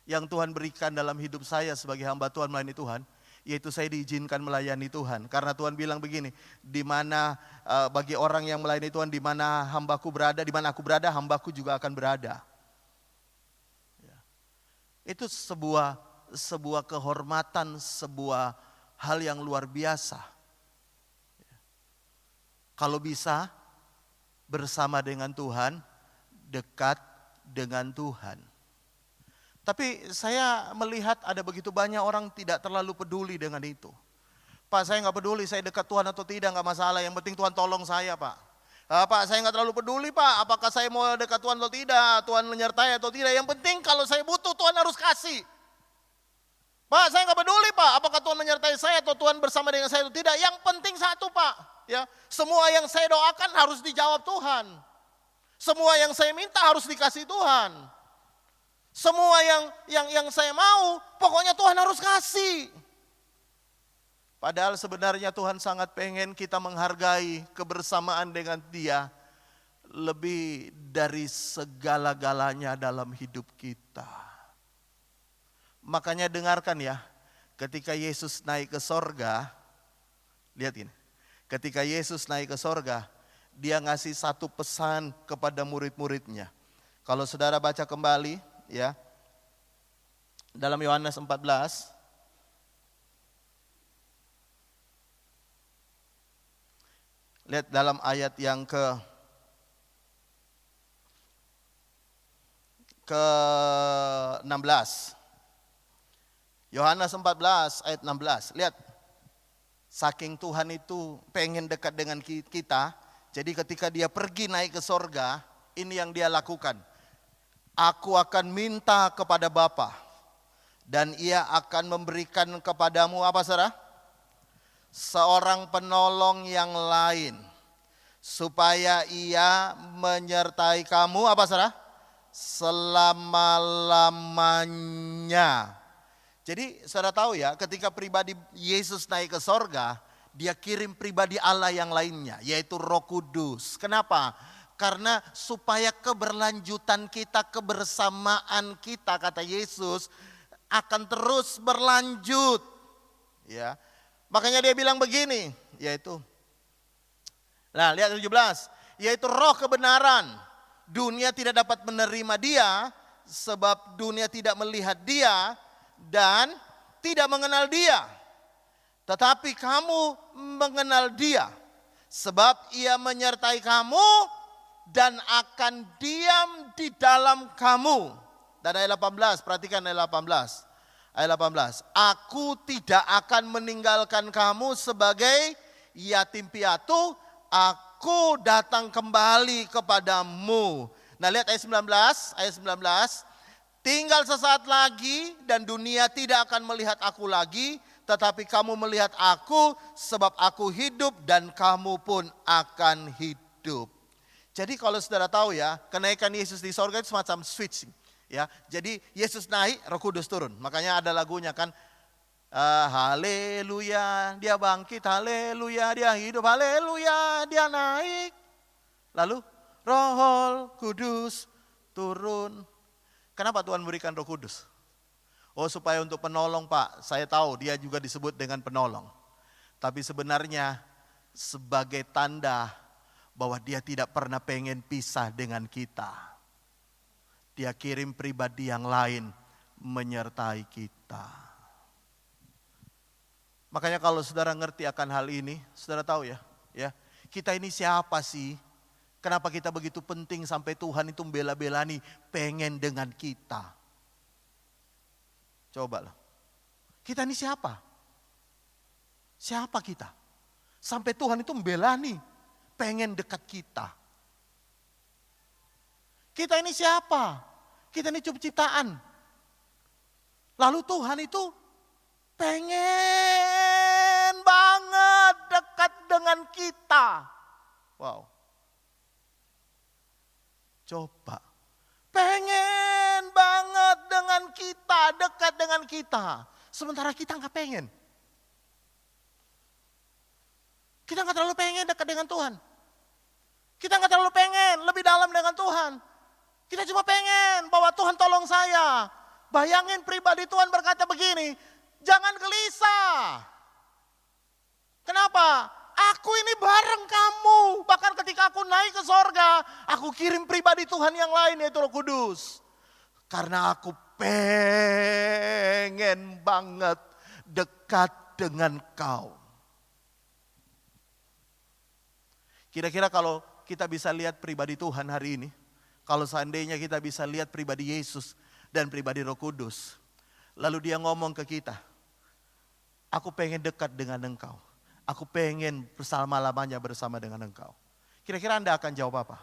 yang Tuhan berikan dalam hidup saya sebagai hamba Tuhan melayani Tuhan, yaitu saya diizinkan melayani Tuhan. Karena Tuhan bilang begini, di mana bagi orang yang melayani Tuhan, di mana hambaku berada, di mana aku berada, hambaku juga akan berada. Itu sebuah kehormatan, sebuah hal yang luar biasa. Kalau bisa bersama dengan Tuhan, dekat dengan Tuhan. Tapi saya melihat ada begitu banyak orang tidak terlalu peduli dengan itu. Pak, saya nggak peduli saya dekat Tuhan atau tidak, nggak masalah. Yang penting Tuhan tolong saya Pak. Pak, saya nggak terlalu peduli Pak, apakah saya mau dekat Tuhan atau tidak, Tuhan menyertai atau tidak. Yang penting kalau saya butuh Tuhan harus kasih. Pak, saya nggak peduli Pak, apakah Tuhan menyertai saya atau Tuhan bersama dengan saya atau tidak. Yang penting satu Pak, ya, semua yang saya doakan harus dijawab Tuhan. Semua yang saya minta harus dikasih Tuhan. Semua yang saya mau, pokoknya Tuhan harus kasih. Padahal sebenarnya Tuhan sangat pengen kita menghargai kebersamaan dengan Dia lebih dari segala-galanya dalam hidup kita. Makanya dengarkan ya, ketika Yesus naik ke sorga, lihat ini, ketika Yesus naik ke sorga, Dia ngasih satu pesan kepada murid-muridnya. Kalau saudara baca kembali ya, dalam Yohanes 14, lihat dalam ayat yang ke-16. Yohanes 14 ayat 16. Lihat. Saking Tuhan itu pengen dekat dengan kita. Jadi ketika dia pergi naik ke sorga, ini yang dia lakukan. Aku akan minta kepada Bapa, dan ia akan memberikan kepadamu apa saudara? Seorang penolong yang lain, supaya ia menyertai kamu apa saudara? Selama-lamanya. Jadi saudara tahu ya, ketika pribadi Yesus naik ke sorga, dia kirim pribadi Allah yang lainnya, yaitu Roh Kudus. Kenapa? Karena supaya keberlanjutan kita, kebersamaan kita, kata Yesus, akan terus berlanjut. Ya. Makanya dia bilang begini, yaitu nah, lihat 17, yaitu roh kebenaran. Dunia tidak dapat menerima dia sebab dunia tidak melihat dia dan tidak mengenal dia. Tetapi kamu mengenal dia sebab ia menyertai kamu dan akan diam di dalam kamu. Dan ayat 18, perhatikan ayat 18. Ayat 18, aku tidak akan meninggalkan kamu sebagai yatim piatu, aku datang kembali kepadamu. Nah, lihat ayat 19, tinggal sesaat lagi dan dunia tidak akan melihat aku lagi, tetapi kamu melihat aku sebab aku hidup dan kamu pun akan hidup. Jadi kalau saudara tahu ya, kenaikan Yesus di sorga itu semacam switching. Ya, jadi Yesus naik, Roh Kudus turun. Makanya ada lagunya kan, haleluya, dia bangkit, haleluya, dia hidup, haleluya, dia naik. Lalu Roh Kudus turun. Kenapa Tuhan berikan Roh Kudus? Oh, supaya untuk penolong, Pak. Saya tahu dia juga disebut dengan penolong. Tapi sebenarnya sebagai tanda bahwa dia tidak pernah pengen pisah dengan kita. Dia kirim pribadi yang lain menyertai kita. Makanya kalau saudara ngerti akan hal ini, saudara tahu ya, kita ini siapa sih? Kenapa kita begitu penting sampai Tuhan itu membela-belani pengen dengan kita? Cobalah. Kita ini siapa? Siapa kita? Sampai Tuhan itu membelani pengen dekat kita. Kita ini siapa? Kita ini cuma ciptaan. Lalu Tuhan itu pengen banget dekat dengan kita. Wow. Coba. Pengen banget dengan kita, dekat dengan kita. Sementara kita nggak pengen. Kita nggak terlalu pengen dekat dengan Tuhan. Kita nggak terlalu pengen lebih dalam dengan Tuhan. Kita cuma pengen bahwa Tuhan tolong saya. Bayangin pribadi Tuhan berkata begini, jangan gelisah. Kenapa? Aku ini bareng kamu. Bahkan ketika aku naik ke sorga, aku kirim pribadi Tuhan yang lain yaitu Roh Kudus. Karena aku pengen banget dekat dengan kau. Kira-kira kalau kita bisa lihat pribadi Tuhan hari ini, kalau seandainya kita bisa lihat pribadi Yesus dan pribadi Roh Kudus, lalu dia ngomong ke kita, aku pengen dekat dengan engkau. Aku pengen bersama-lamanya bersama dengan engkau. Kira-kira Anda akan jawab apa?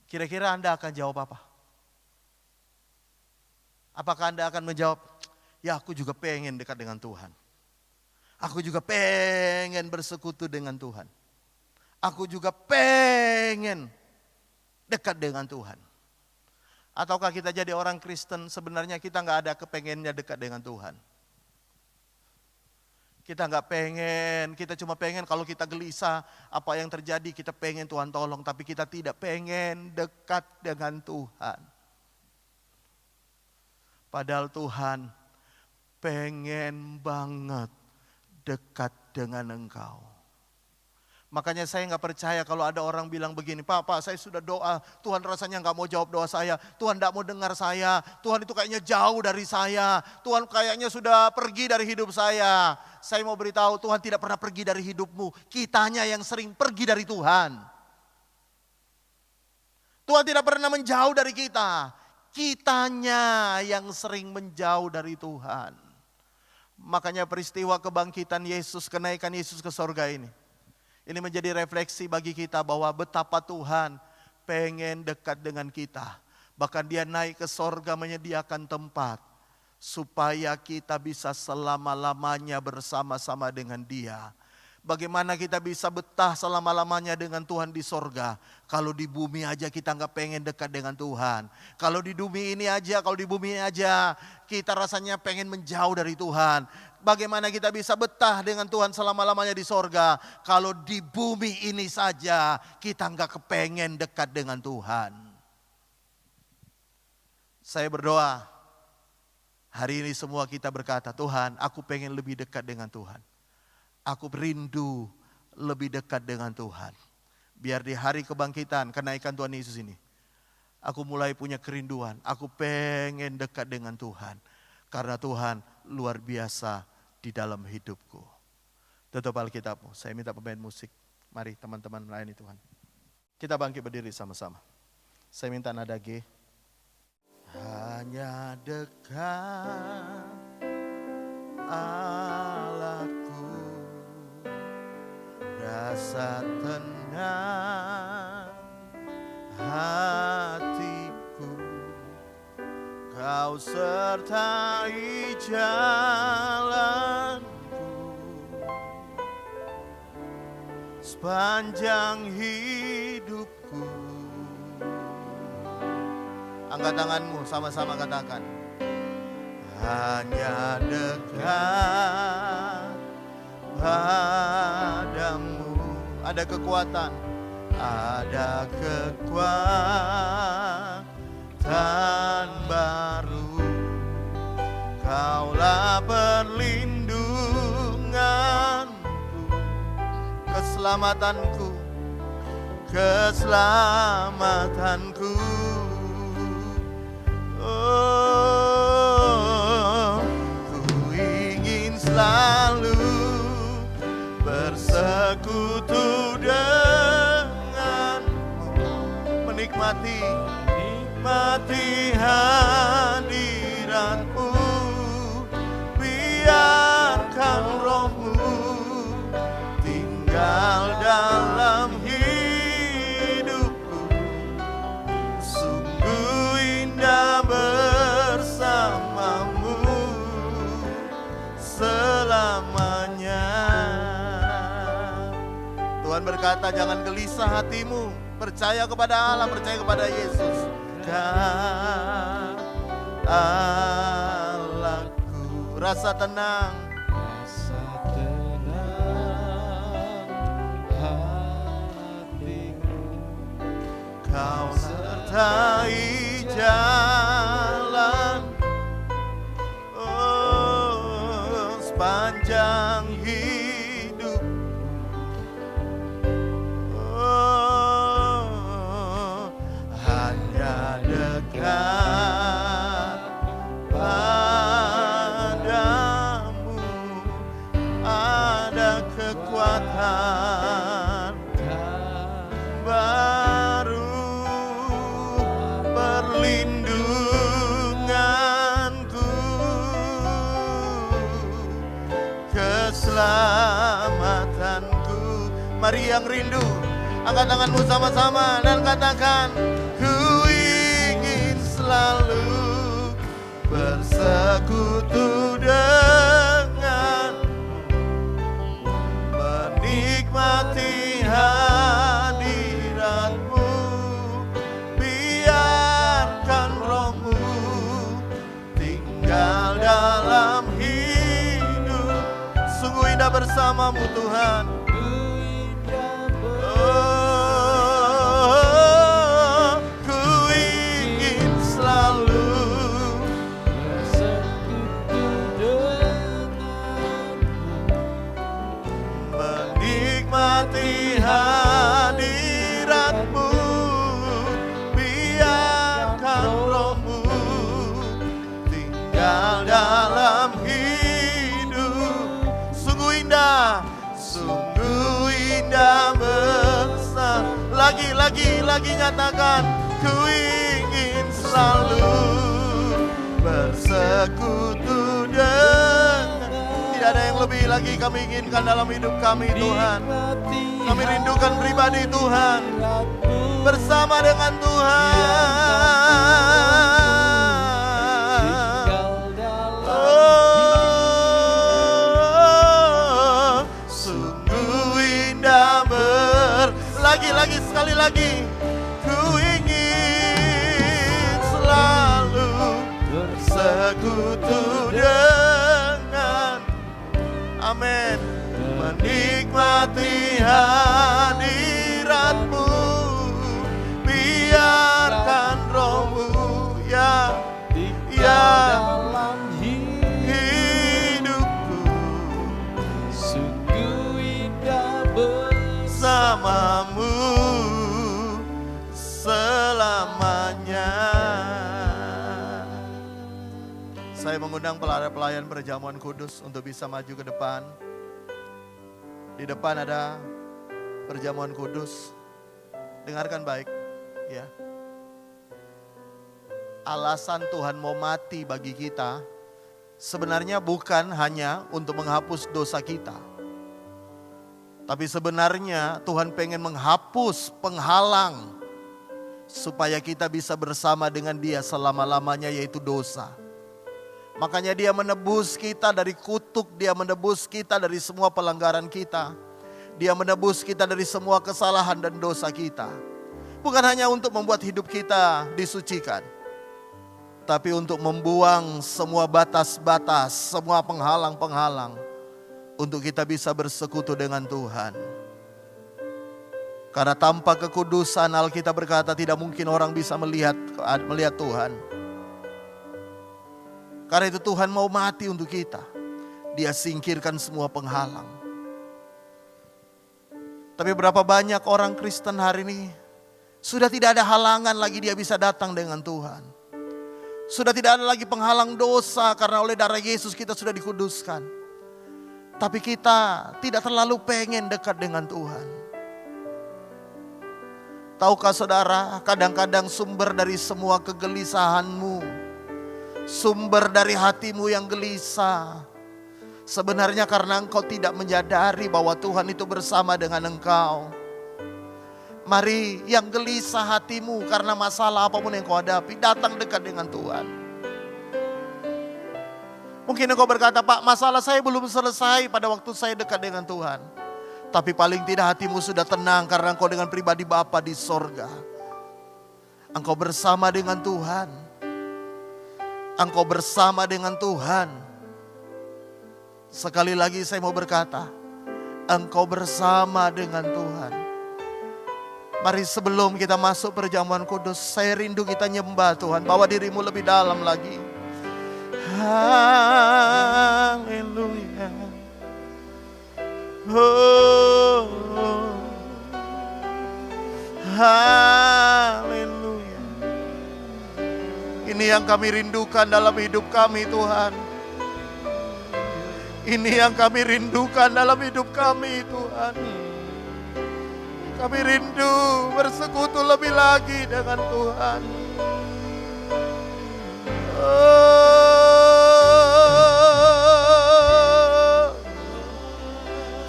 Kira-kira Anda akan jawab apa? Apakah Anda akan menjawab, ya aku juga pengen dekat dengan Tuhan. Aku juga pengen bersekutu dengan Tuhan. Aku juga pengen dekat dengan Tuhan. Ataukah kita jadi orang Kristen sebenarnya kita nggak ada kepengennya dekat dengan Tuhan. Kita nggak pengen, kita cuma pengen kalau kita gelisah apa yang terjadi kita pengen Tuhan tolong. Tapi kita tidak pengen dekat dengan Tuhan. Padahal Tuhan pengen banget dekat dengan engkau. Makanya saya nggak percaya kalau ada orang bilang begini, Pak, saya sudah doa, Tuhan rasanya nggak mau jawab doa saya, Tuhan nggak mau dengar saya, Tuhan itu kayaknya jauh dari saya, Tuhan kayaknya sudah pergi dari hidup saya. Saya mau beritahu Tuhan tidak pernah pergi dari hidupmu, kitanya yang sering pergi dari Tuhan. Tuhan tidak pernah menjauh dari kita, kitanya yang sering menjauh dari Tuhan. Makanya peristiwa kebangkitan Yesus, kenaikan Yesus ke sorga ini menjadi refleksi bagi kita bahwa betapa Tuhan pengen dekat dengan kita. Bahkan dia naik ke sorga menyediakan tempat supaya kita bisa selama-lamanya bersama-sama dengan dia. Bagaimana kita bisa betah selama-lamanya dengan Tuhan di sorga. Kalau di bumi aja kita nggak pengen dekat dengan Tuhan. Kalau di bumi ini aja kita rasanya pengen menjauh dari Tuhan. Bagaimana kita bisa betah dengan Tuhan selama-lamanya di sorga. Kalau di bumi ini saja kita nggak kepengen dekat dengan Tuhan. Saya berdoa Hari ini semua kita berkata, Tuhan, aku pengen lebih dekat dengan Tuhan. Aku rindu lebih dekat dengan Tuhan. Biar di hari kebangkitan, kenaikan Tuhan Yesus ini, aku mulai punya kerinduan. Aku pengen dekat dengan Tuhan. Karena Tuhan luar biasa di dalam hidupku. Tutup Alkitabmu, saya minta pemain musik. Mari teman-teman melayani Tuhan. Kita bangkit berdiri sama-sama. Saya minta nada G. Hanya dekat Allahku, rasa tenang hatiku, Kau sertai jalanku sepanjang hidupku. Angkat tanganmu, sama-sama katakan. Hanya dekat padamu. Ada kekuatan. Ada kekuatan baru. Kaulah perlindunganku, keselamatanku, keselamatanku. Oh, ku ingin selalu bersekutu denganmu, menikmati hadiratmu, biarkan rohmu tinggal dalam hidupku. Sungguh indah bersamamu selamanya. Tuhan berkata, jangan gelisah hatimu, percaya kepada Allah, percaya kepada Yesus. Allahku, rasa tenang, hatiku, Kau sertai jalan, oh, sepanjang hidup. Oh, hanya dekat padamu ada kekuatan baru, perlindunganku, keselamatanku. Mari yang rindu, angkat tanganmu sama-sama dan katakan, ku ingin selalu bersekutu denganmu, menikmati hadiratmu, biarkan rohmu tinggal dalam hidup. Sungguh indah bersamamu Tuhan. Oh, ku ingin selalu menikmati hadiratmu, biarkan rohmu tinggal dalam hidup. Sungguh indah besar. Lagi nyatakan, ku ingin selalu bersekutu dengan. Tidak ada yang lebih lagi kami inginkan dalam hidup kami Tuhan. Kami rindukan pribadi Tuhan, bersama dengan Tuhan. Oh, sungguh indah lagi sekali lagi, ku ingin selalu bersekutu dengan, amin, menikmati hadiratmu, biarkan rohmu ya Saya mengundang pelayan perjamuan kudus untuk bisa maju ke depan. Di depan ada perjamuan kudus. Dengarkan baik, ya. Alasan Tuhan mau mati bagi kita sebenarnya bukan hanya untuk menghapus dosa kita. Tapi sebenarnya Tuhan pengen menghapus penghalang supaya kita bisa bersama dengan Dia selama-lamanya, yaitu dosa. Makanya Dia menebus kita dari kutuk, Dia menebus kita dari semua pelanggaran kita. Dia menebus kita dari semua kesalahan dan dosa kita. Bukan hanya untuk membuat hidup kita disucikan, tapi untuk membuang semua batas-batas, semua penghalang-penghalang, untuk kita bisa bersekutu dengan Tuhan. Karena tanpa kekudusan, Alkitab berkata tidak mungkin orang bisa melihat Tuhan. Karena itu Tuhan mau mati untuk kita. Dia singkirkan semua penghalang. Tapi berapa banyak orang Kristen hari ini sudah tidak ada halangan lagi dia bisa datang dengan Tuhan. Sudah tidak ada lagi penghalang dosa karena oleh darah Yesus kita sudah dikuduskan. Tapi kita tidak terlalu pengen dekat dengan Tuhan. Tahukah saudara, kadang-kadang sumber dari semua kegelisahanmu, sumber dari hatimu yang gelisah, sebenarnya karena engkau tidak menyadari bahwa Tuhan itu bersama dengan engkau. Mari yang gelisah hatimu karena masalah apapun yang kau hadapi, datang dekat dengan Tuhan. Mungkin engkau berkata, Pak, masalah saya belum selesai pada waktu saya dekat dengan Tuhan. Tapi paling tidak hatimu sudah tenang karena engkau dengan pribadi Bapa di sorga. Engkau bersama dengan Tuhan. Engkau bersama dengan Tuhan. Sekali lagi saya mau berkata, engkau bersama dengan Tuhan. Mari sebelum kita masuk perjamuan kudus, saya rindu kita nyembah Tuhan. Bawa dirimu lebih dalam lagi. Haleluya. Oh, haleluya. Ini yang kami rindukan dalam hidup kami, Tuhan. Ini yang kami rindukan dalam hidup kami, Tuhan. Kami rindu bersekutu lebih lagi dengan Tuhan.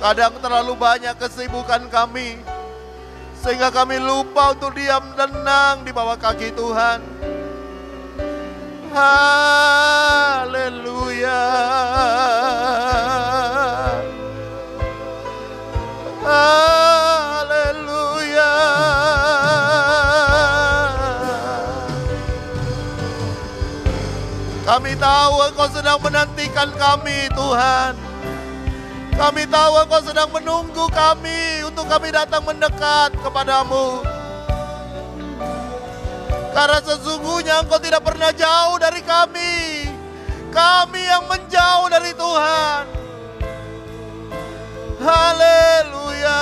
Kadang terlalu banyak kesibukan kami, sehingga kami lupa untuk diam tenang di bawah kaki Tuhan. Haleluya. Haleluya. Kami tahu Engkau sedang menantikan kami, Tuhan. Kami tahu Engkau sedang menunggu kami untuk kami datang mendekat kepadamu. Karena sesungguhnya Engkau tidak pernah jauh dari kami. Kami yang menjauh dari Tuhan. Haleluya.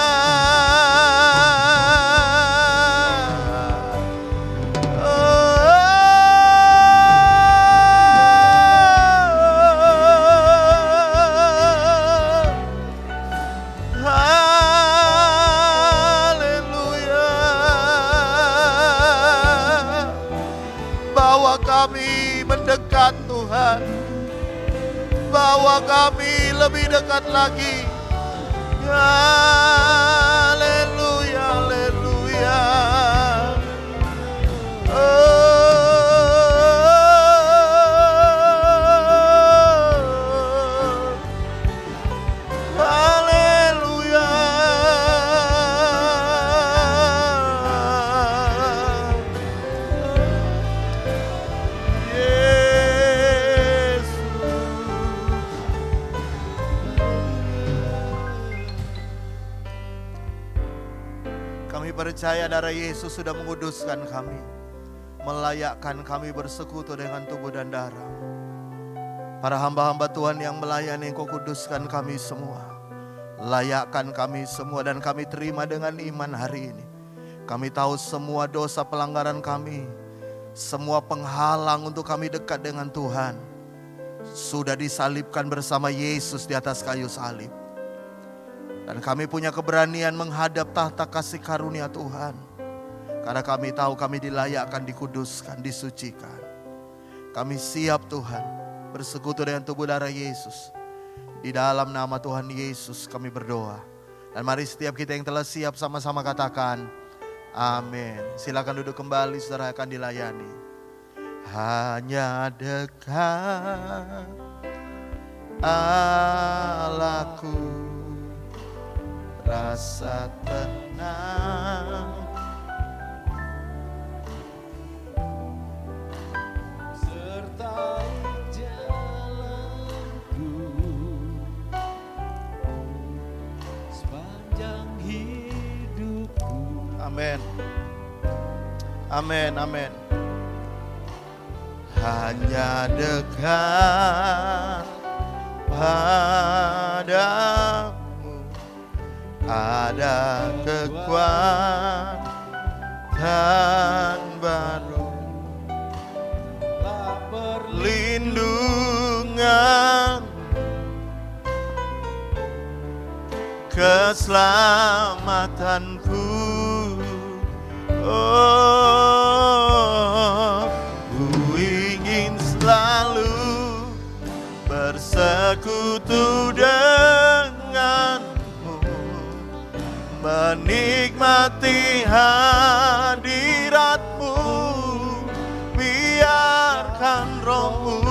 Kami mendekat Tuhan. Bawa kami lebih dekat lagi. Haleluya, haleluya. Haleluya. Kami percaya darah Yesus sudah menguduskan kami, melayakkan kami bersekutu dengan tubuh dan darah. Para hamba-hamba Tuhan yang melayani, Engkau kuduskan kami semua, layakkan kami semua, dan kami terima dengan iman hari ini. Kami tahu semua dosa pelanggaran kami, semua penghalang untuk kami dekat dengan Tuhan. sudah disalibkan bersama Yesus di atas kayu salib. Dan kami punya keberanian menghadap tahta kasih karunia Tuhan. Karena kami tahu kami dilayakkan, dikuduskan, disucikan. Kami siap Tuhan bersekutu dengan tubuh darah Yesus. Di dalam nama Tuhan Yesus kami berdoa. Dan mari setiap kita yang telah siap sama-sama katakan amin. Silakan duduk kembali, saudara akan dilayani. Hanya dekat Allahku, rasa tenang, sertai jalanku sepanjang hidupku. amin. Amin, amin. Hanya dekat padamu ada kekuatan baru, perlindungan, keselamatanku. Oh, ku ingin selalu bersekutu denganmu, menikmati hadiratmu, biarkan rohmu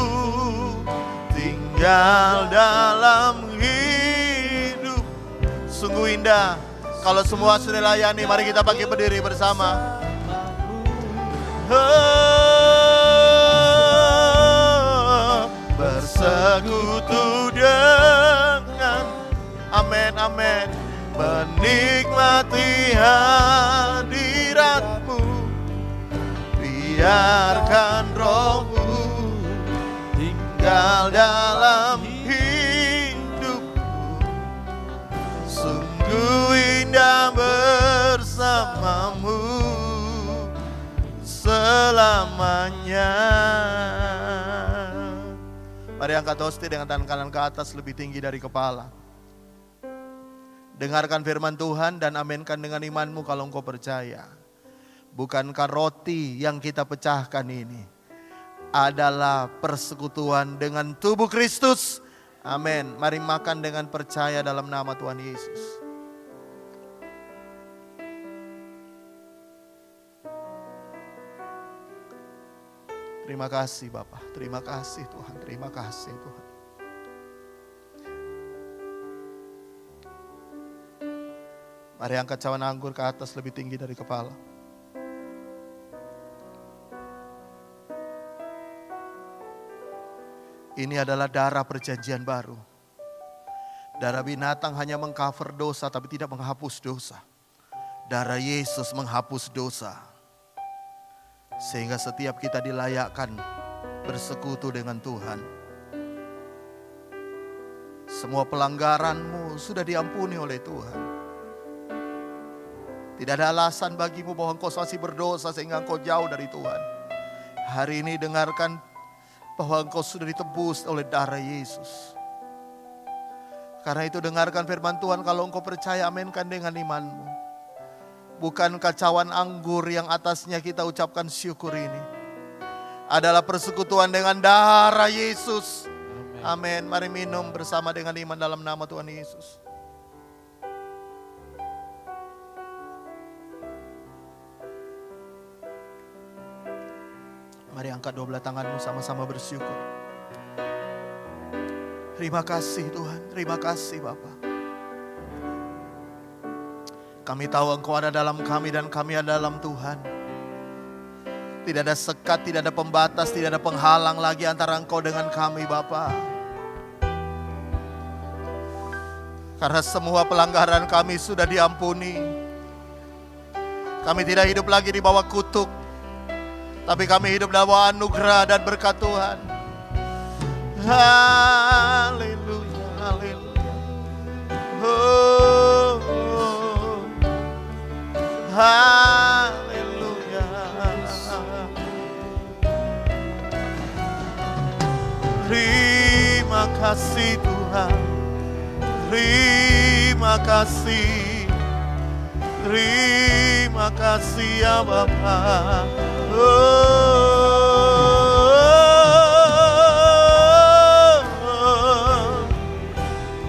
tinggal dalam hidup. Sungguh indah. Kalau semua sudah layani, mari kita bangkit berdiri bersama. Bersekutu dengan, amin, amin, menikmati hadiratmu, biarkan rohmu tinggal dalam hidupku. Sungguh indah bersamamu selamanya. Mari angkat tosti dengan tangan kanan ke atas lebih tinggi dari kepala. Dengarkan firman Tuhan dan aminkan dengan imanmu kalau engkau percaya. Bukankah roti yang kita pecahkan ini adalah persekutuan dengan tubuh Kristus? Amin. Mari makan dengan percaya dalam nama Tuhan Yesus. Terima kasih Bapa, terima kasih Tuhan, terima kasih Tuhan. Mari angkat cawan anggur ke atas lebih tinggi dari kepala. Ini adalah darah perjanjian baru. Darah binatang hanya mengcover dosa tapi tidak menghapus dosa. Darah Yesus menghapus dosa. Sehingga setiap kita dilayakkan bersekutu dengan Tuhan. Semua pelanggaranmu sudah diampuni oleh Tuhan. Tidak ada alasan bagimu bahwa engkau masih berdosa sehingga engkau jauh dari Tuhan. Hari ini dengarkan bahwa engkau sudah ditebus oleh darah Yesus. Karena itu dengarkan firman Tuhan, kalau engkau percaya aminkan dengan imanmu. Bukan kacauan anggur yang atasnya kita ucapkan syukur ini adalah persekutuan dengan darah Yesus. Amin. Mari minum bersama dengan iman dalam nama Tuhan Yesus. Mari angkat dua belah tanganmu sama-sama bersyukur. Terima kasih Tuhan, terima kasih Bapa. Kami tahu Engkau ada dalam kami dan kami ada dalam Tuhan. Tidak ada sekat, tidak ada pembatas, tidak ada penghalang lagi antara Engkau dengan kami Bapa. Karena semua pelanggaran kami sudah diampuni. Kami tidak hidup lagi di bawah kutuk, tapi kami hidup dalam bawah anugerah dan berkat Tuhan. Haleluya, haleluya. Oh, oh. Haleluya. Terima kasih Tuhan. Terima kasih. Terima kasih ya Bapa.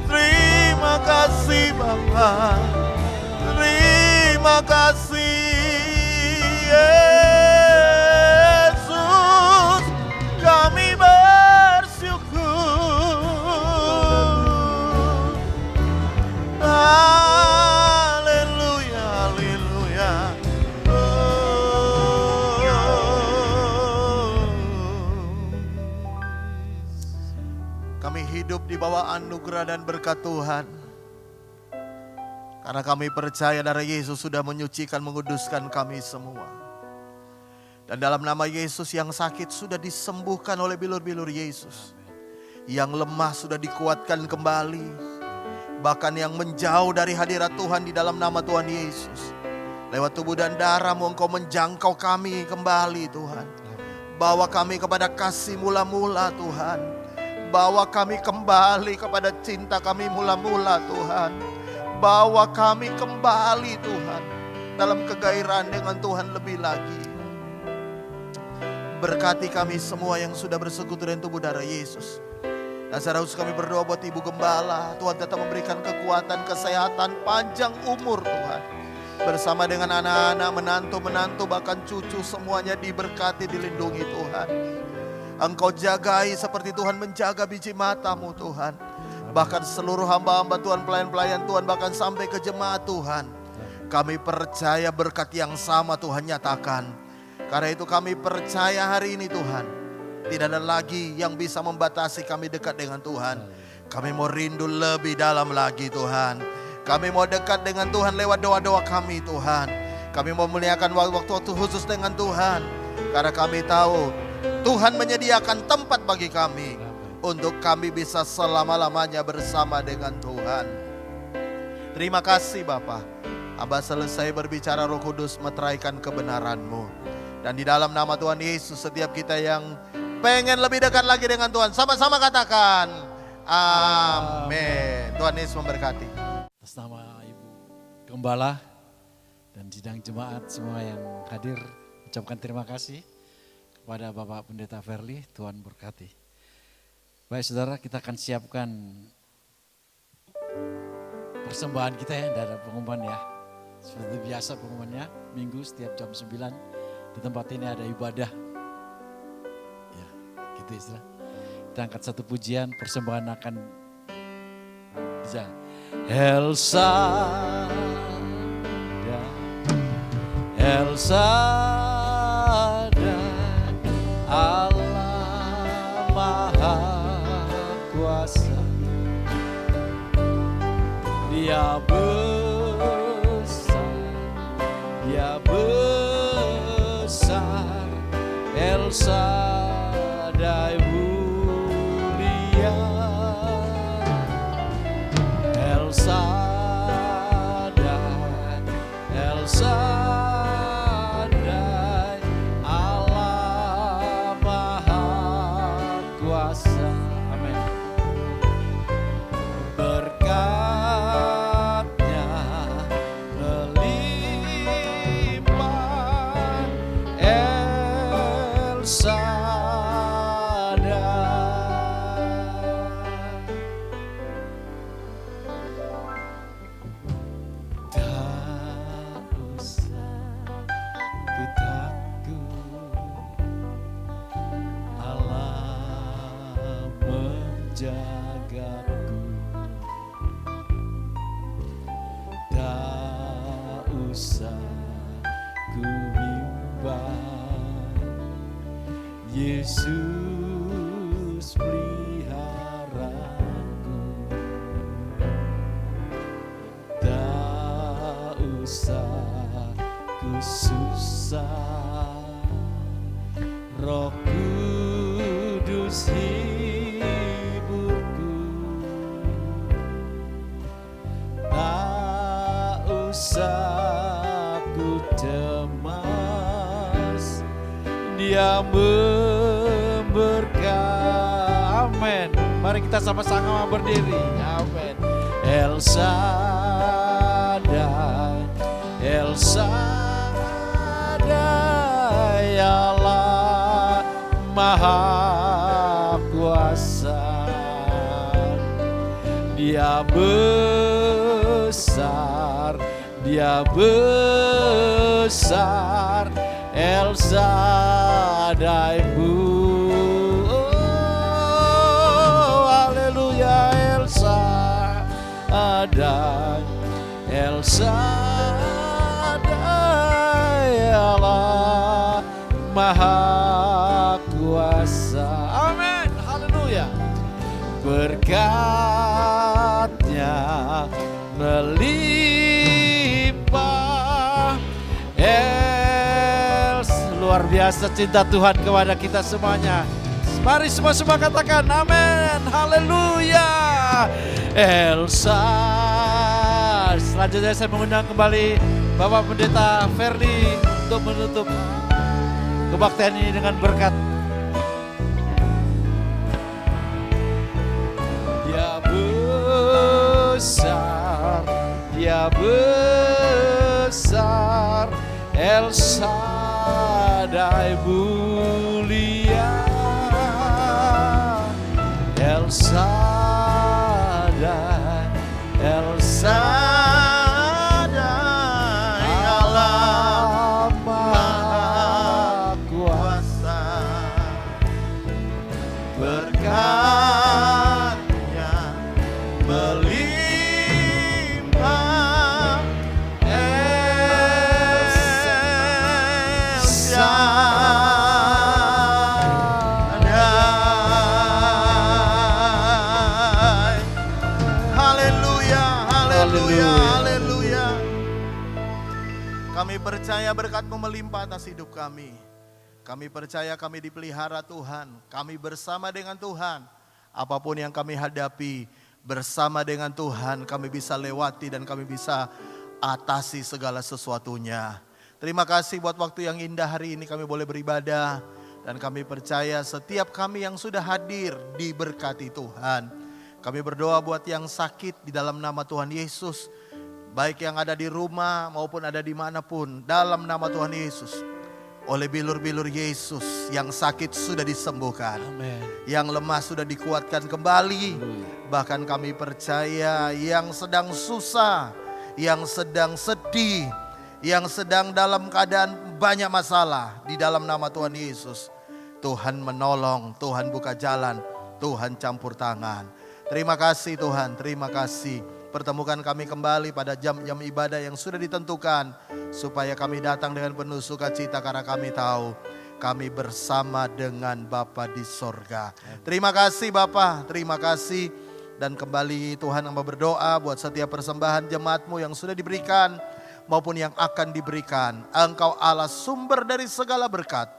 Terima kasih Bapa. Terima kasih Yesus. Kami bersyukur. Haleluya, haleluya. Kami hidup di bawah anugerah dan berkat Tuhan. Karena kami percaya darah Yesus sudah menyucikan, menguduskan kami semua. Dan dalam nama Yesus yang sakit sudah disembuhkan oleh bilur-bilur Yesus. Yang lemah sudah dikuatkan kembali. Bahkan yang menjauh dari hadirat Tuhan di dalam nama Tuhan Yesus. Lewat tubuh dan darah-Mu Engkau menjangkau kami kembali Tuhan. Bawa kami kepada kasih mula-mula Tuhan. Bawa kami kembali kepada cinta kami mula-mula Tuhan. Bawa kami kembali Tuhan dalam kegairahan dengan Tuhan lebih lagi. Berkati kami semua yang sudah bersekutu dengan tubuh darah Yesus. Dan secara khusus kami berdoa buat Ibu Gembala. Tuhan tetap memberikan kekuatan, kesehatan, panjang umur Tuhan. Bersama dengan anak-anak, menantu-menantu, bahkan cucu semuanya diberkati, dilindungi Tuhan. Engkau jagai seperti Tuhan menjaga biji mata-Mu Tuhan. Bahkan seluruh hamba-hamba Tuhan, pelayan-pelayan Tuhan, bahkan sampai ke jemaat Tuhan. Kami percaya berkat yang sama Tuhan nyatakan. Karena itu kami percaya hari ini Tuhan. Tidak ada lagi yang bisa membatasi kami dekat dengan Tuhan. Kami mau rindu lebih dalam lagi Tuhan. Kami mau dekat dengan Tuhan lewat doa-doa kami Tuhan. Kami mau muliakan waktu-waktu khusus dengan Tuhan. Karena kami tahu Tuhan menyediakan tempat bagi kami. Untuk kami bisa selama-lamanya bersama dengan Tuhan. Terima kasih Bapa. Hamba selesai berbicara, Roh Kudus meteraikan kebenaran-Mu. Dan di dalam nama Tuhan Yesus, setiap kita yang pengen lebih dekat lagi dengan Tuhan, sama-sama katakan amin. Tuhan Yesus memberkati. Atas nama Ibu Gembala dan sidang jemaat semua yang hadir, ucapkan terima kasih kepada Bapak Pendeta Verly. Tuhan berkati. Baik saudara, kita akan siapkan persembahan kita ya, dari pengumuman ya. Seperti biasa pengumumannya, Minggu setiap jam 9 di tempat ini ada ibadah. Ya, gitu istilah. Kita angkat satu pujian, persembahan akan dijalankan. Elsa, Elsa dan Allah Maha Kuasa. Dia besar, Dia besar, Elsa Dai mulia, Elsa Dai, Elsa Dai, Allah Maha Kuasa. Amin. Berkatnya melimpah, El Shaddai. Tak usah ku takut, Allah menjagaku. Tak usah ku bimbang, Yesus peliharaku. Tak usah ku susah, Roh Kudus hiburku. Tak usah ku cemas, Dia memberkati. Amin. Mari kita sama-sama berdiri. Amin. El Shaddai, El Shaddai, Allah Maha Kuasa. Dia besar, Dia besar, El Shaddai. El Shaddai, Allah Maha Kuasa. Amin. Haleluya. Berkatnya melimpah. Luar biasa cinta Tuhan kepada kita semuanya. Mari semua katakan amin. Haleluya. El Shaddai. Selanjutnya saya mengundang kembali Bapak Pendeta Ferdi untuk menutup kebaktian ini dengan berkat. Dia besar, Dia besar, El Shaddai mulia, El Shaddai, El Shaddai, Allah Maha Kuasa. Berkatnya melimpah. El Shaddai. Haleluya, haleluya, haleluya. Kami percaya berkat-Mu melimpah atas hidup kami. Kami percaya kami dipelihara Tuhan. Kami bersama dengan Tuhan. Apapun yang kami hadapi, bersama dengan Tuhan kami bisa lewati dan kami bisa atasi segala sesuatunya. Terima kasih buat waktu yang indah hari ini kami boleh beribadah. Dan kami percaya setiap kami yang sudah hadir diberkati Tuhan. Kami berdoa buat yang sakit di dalam nama Tuhan Yesus. Baik yang ada di rumah maupun ada dimanapun, dalam nama Tuhan Yesus. Oleh bilur-bilur Yesus yang sakit sudah disembuhkan. Amen. Yang lemah sudah dikuatkan kembali. Bahkan kami percaya yang sedang susah, yang sedang sedih, yang sedang dalam keadaan banyak masalah, di dalam nama Tuhan Yesus, Tuhan menolong, Tuhan buka jalan, Tuhan campur tangan. Terima kasih Tuhan, terima kasih. Pertemukan kami kembali pada jam-jam ibadah yang sudah ditentukan. Supaya kami datang dengan penuh sukacita karena kami tahu kami bersama dengan Bapa di sorga. Terima kasih Bapa, terima kasih. Dan kembali Tuhan hamba berdoa buat setiap persembahan jemaat-Mu yang sudah diberikan maupun yang akan diberikan. Engkau Allah sumber dari segala berkat,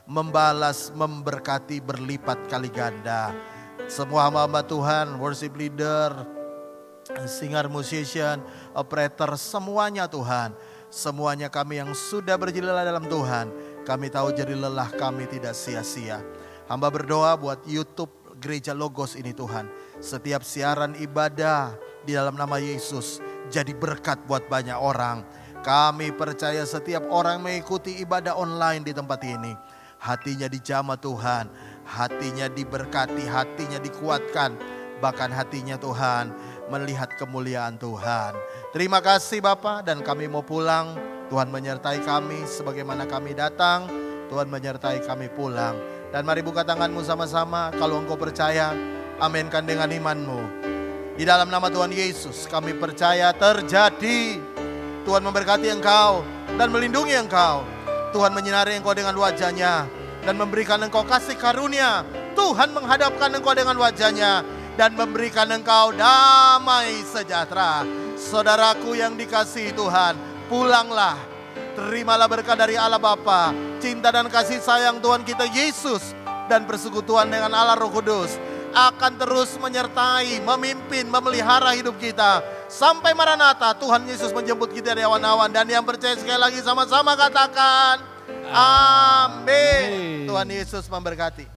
membalas, memberkati berlipat kali ganda. Semua hamba-hamba Tuhan, worship leader, singer, musician, operator, semuanya Tuhan. Semuanya kami yang sudah berjilala dalam Tuhan. Kami tahu jadi lelah kami tidak sia-sia. Hamba berdoa buat YouTube Gereja Logos ini Tuhan. Setiap siaran ibadah di dalam nama Yesus jadi berkat buat banyak orang. Kami percaya setiap orang mengikuti ibadah online di tempat ini. Hatinya dijamah Tuhan. Hatinya diberkati, hatinya dikuatkan. Bahkan hatinya Tuhan melihat kemuliaan Tuhan. Terima kasih Bapa, dan kami mau pulang. Tuhan menyertai kami sebagaimana kami datang. Tuhan menyertai kami pulang. Dan mari buka tanganmu sama-sama kalau engkau percaya. Aminkan dengan imanmu. Di dalam nama Tuhan Yesus kami percaya terjadi. Tuhan memberkati engkau dan melindungi engkau. Tuhan menyinari engkau dengan wajahnya dan memberikan engkau kasih karunia. Tuhan menghadapkan engkau dengan wajahnya dan memberikan engkau damai sejahtera. Saudaraku yang dikasihi Tuhan, pulanglah. Terimalah berkat dari Allah Bapa, cinta dan kasih sayang Tuhan kita Yesus, dan persekutuan dengan Allah Roh Kudus akan terus menyertai, memimpin, memelihara hidup kita. Sampai Maranatha, Tuhan Yesus menjemput kita dari awan-awan. Dan yang percaya sekali lagi sama-sama katakan, Amin. Tuhan Yesus memberkati.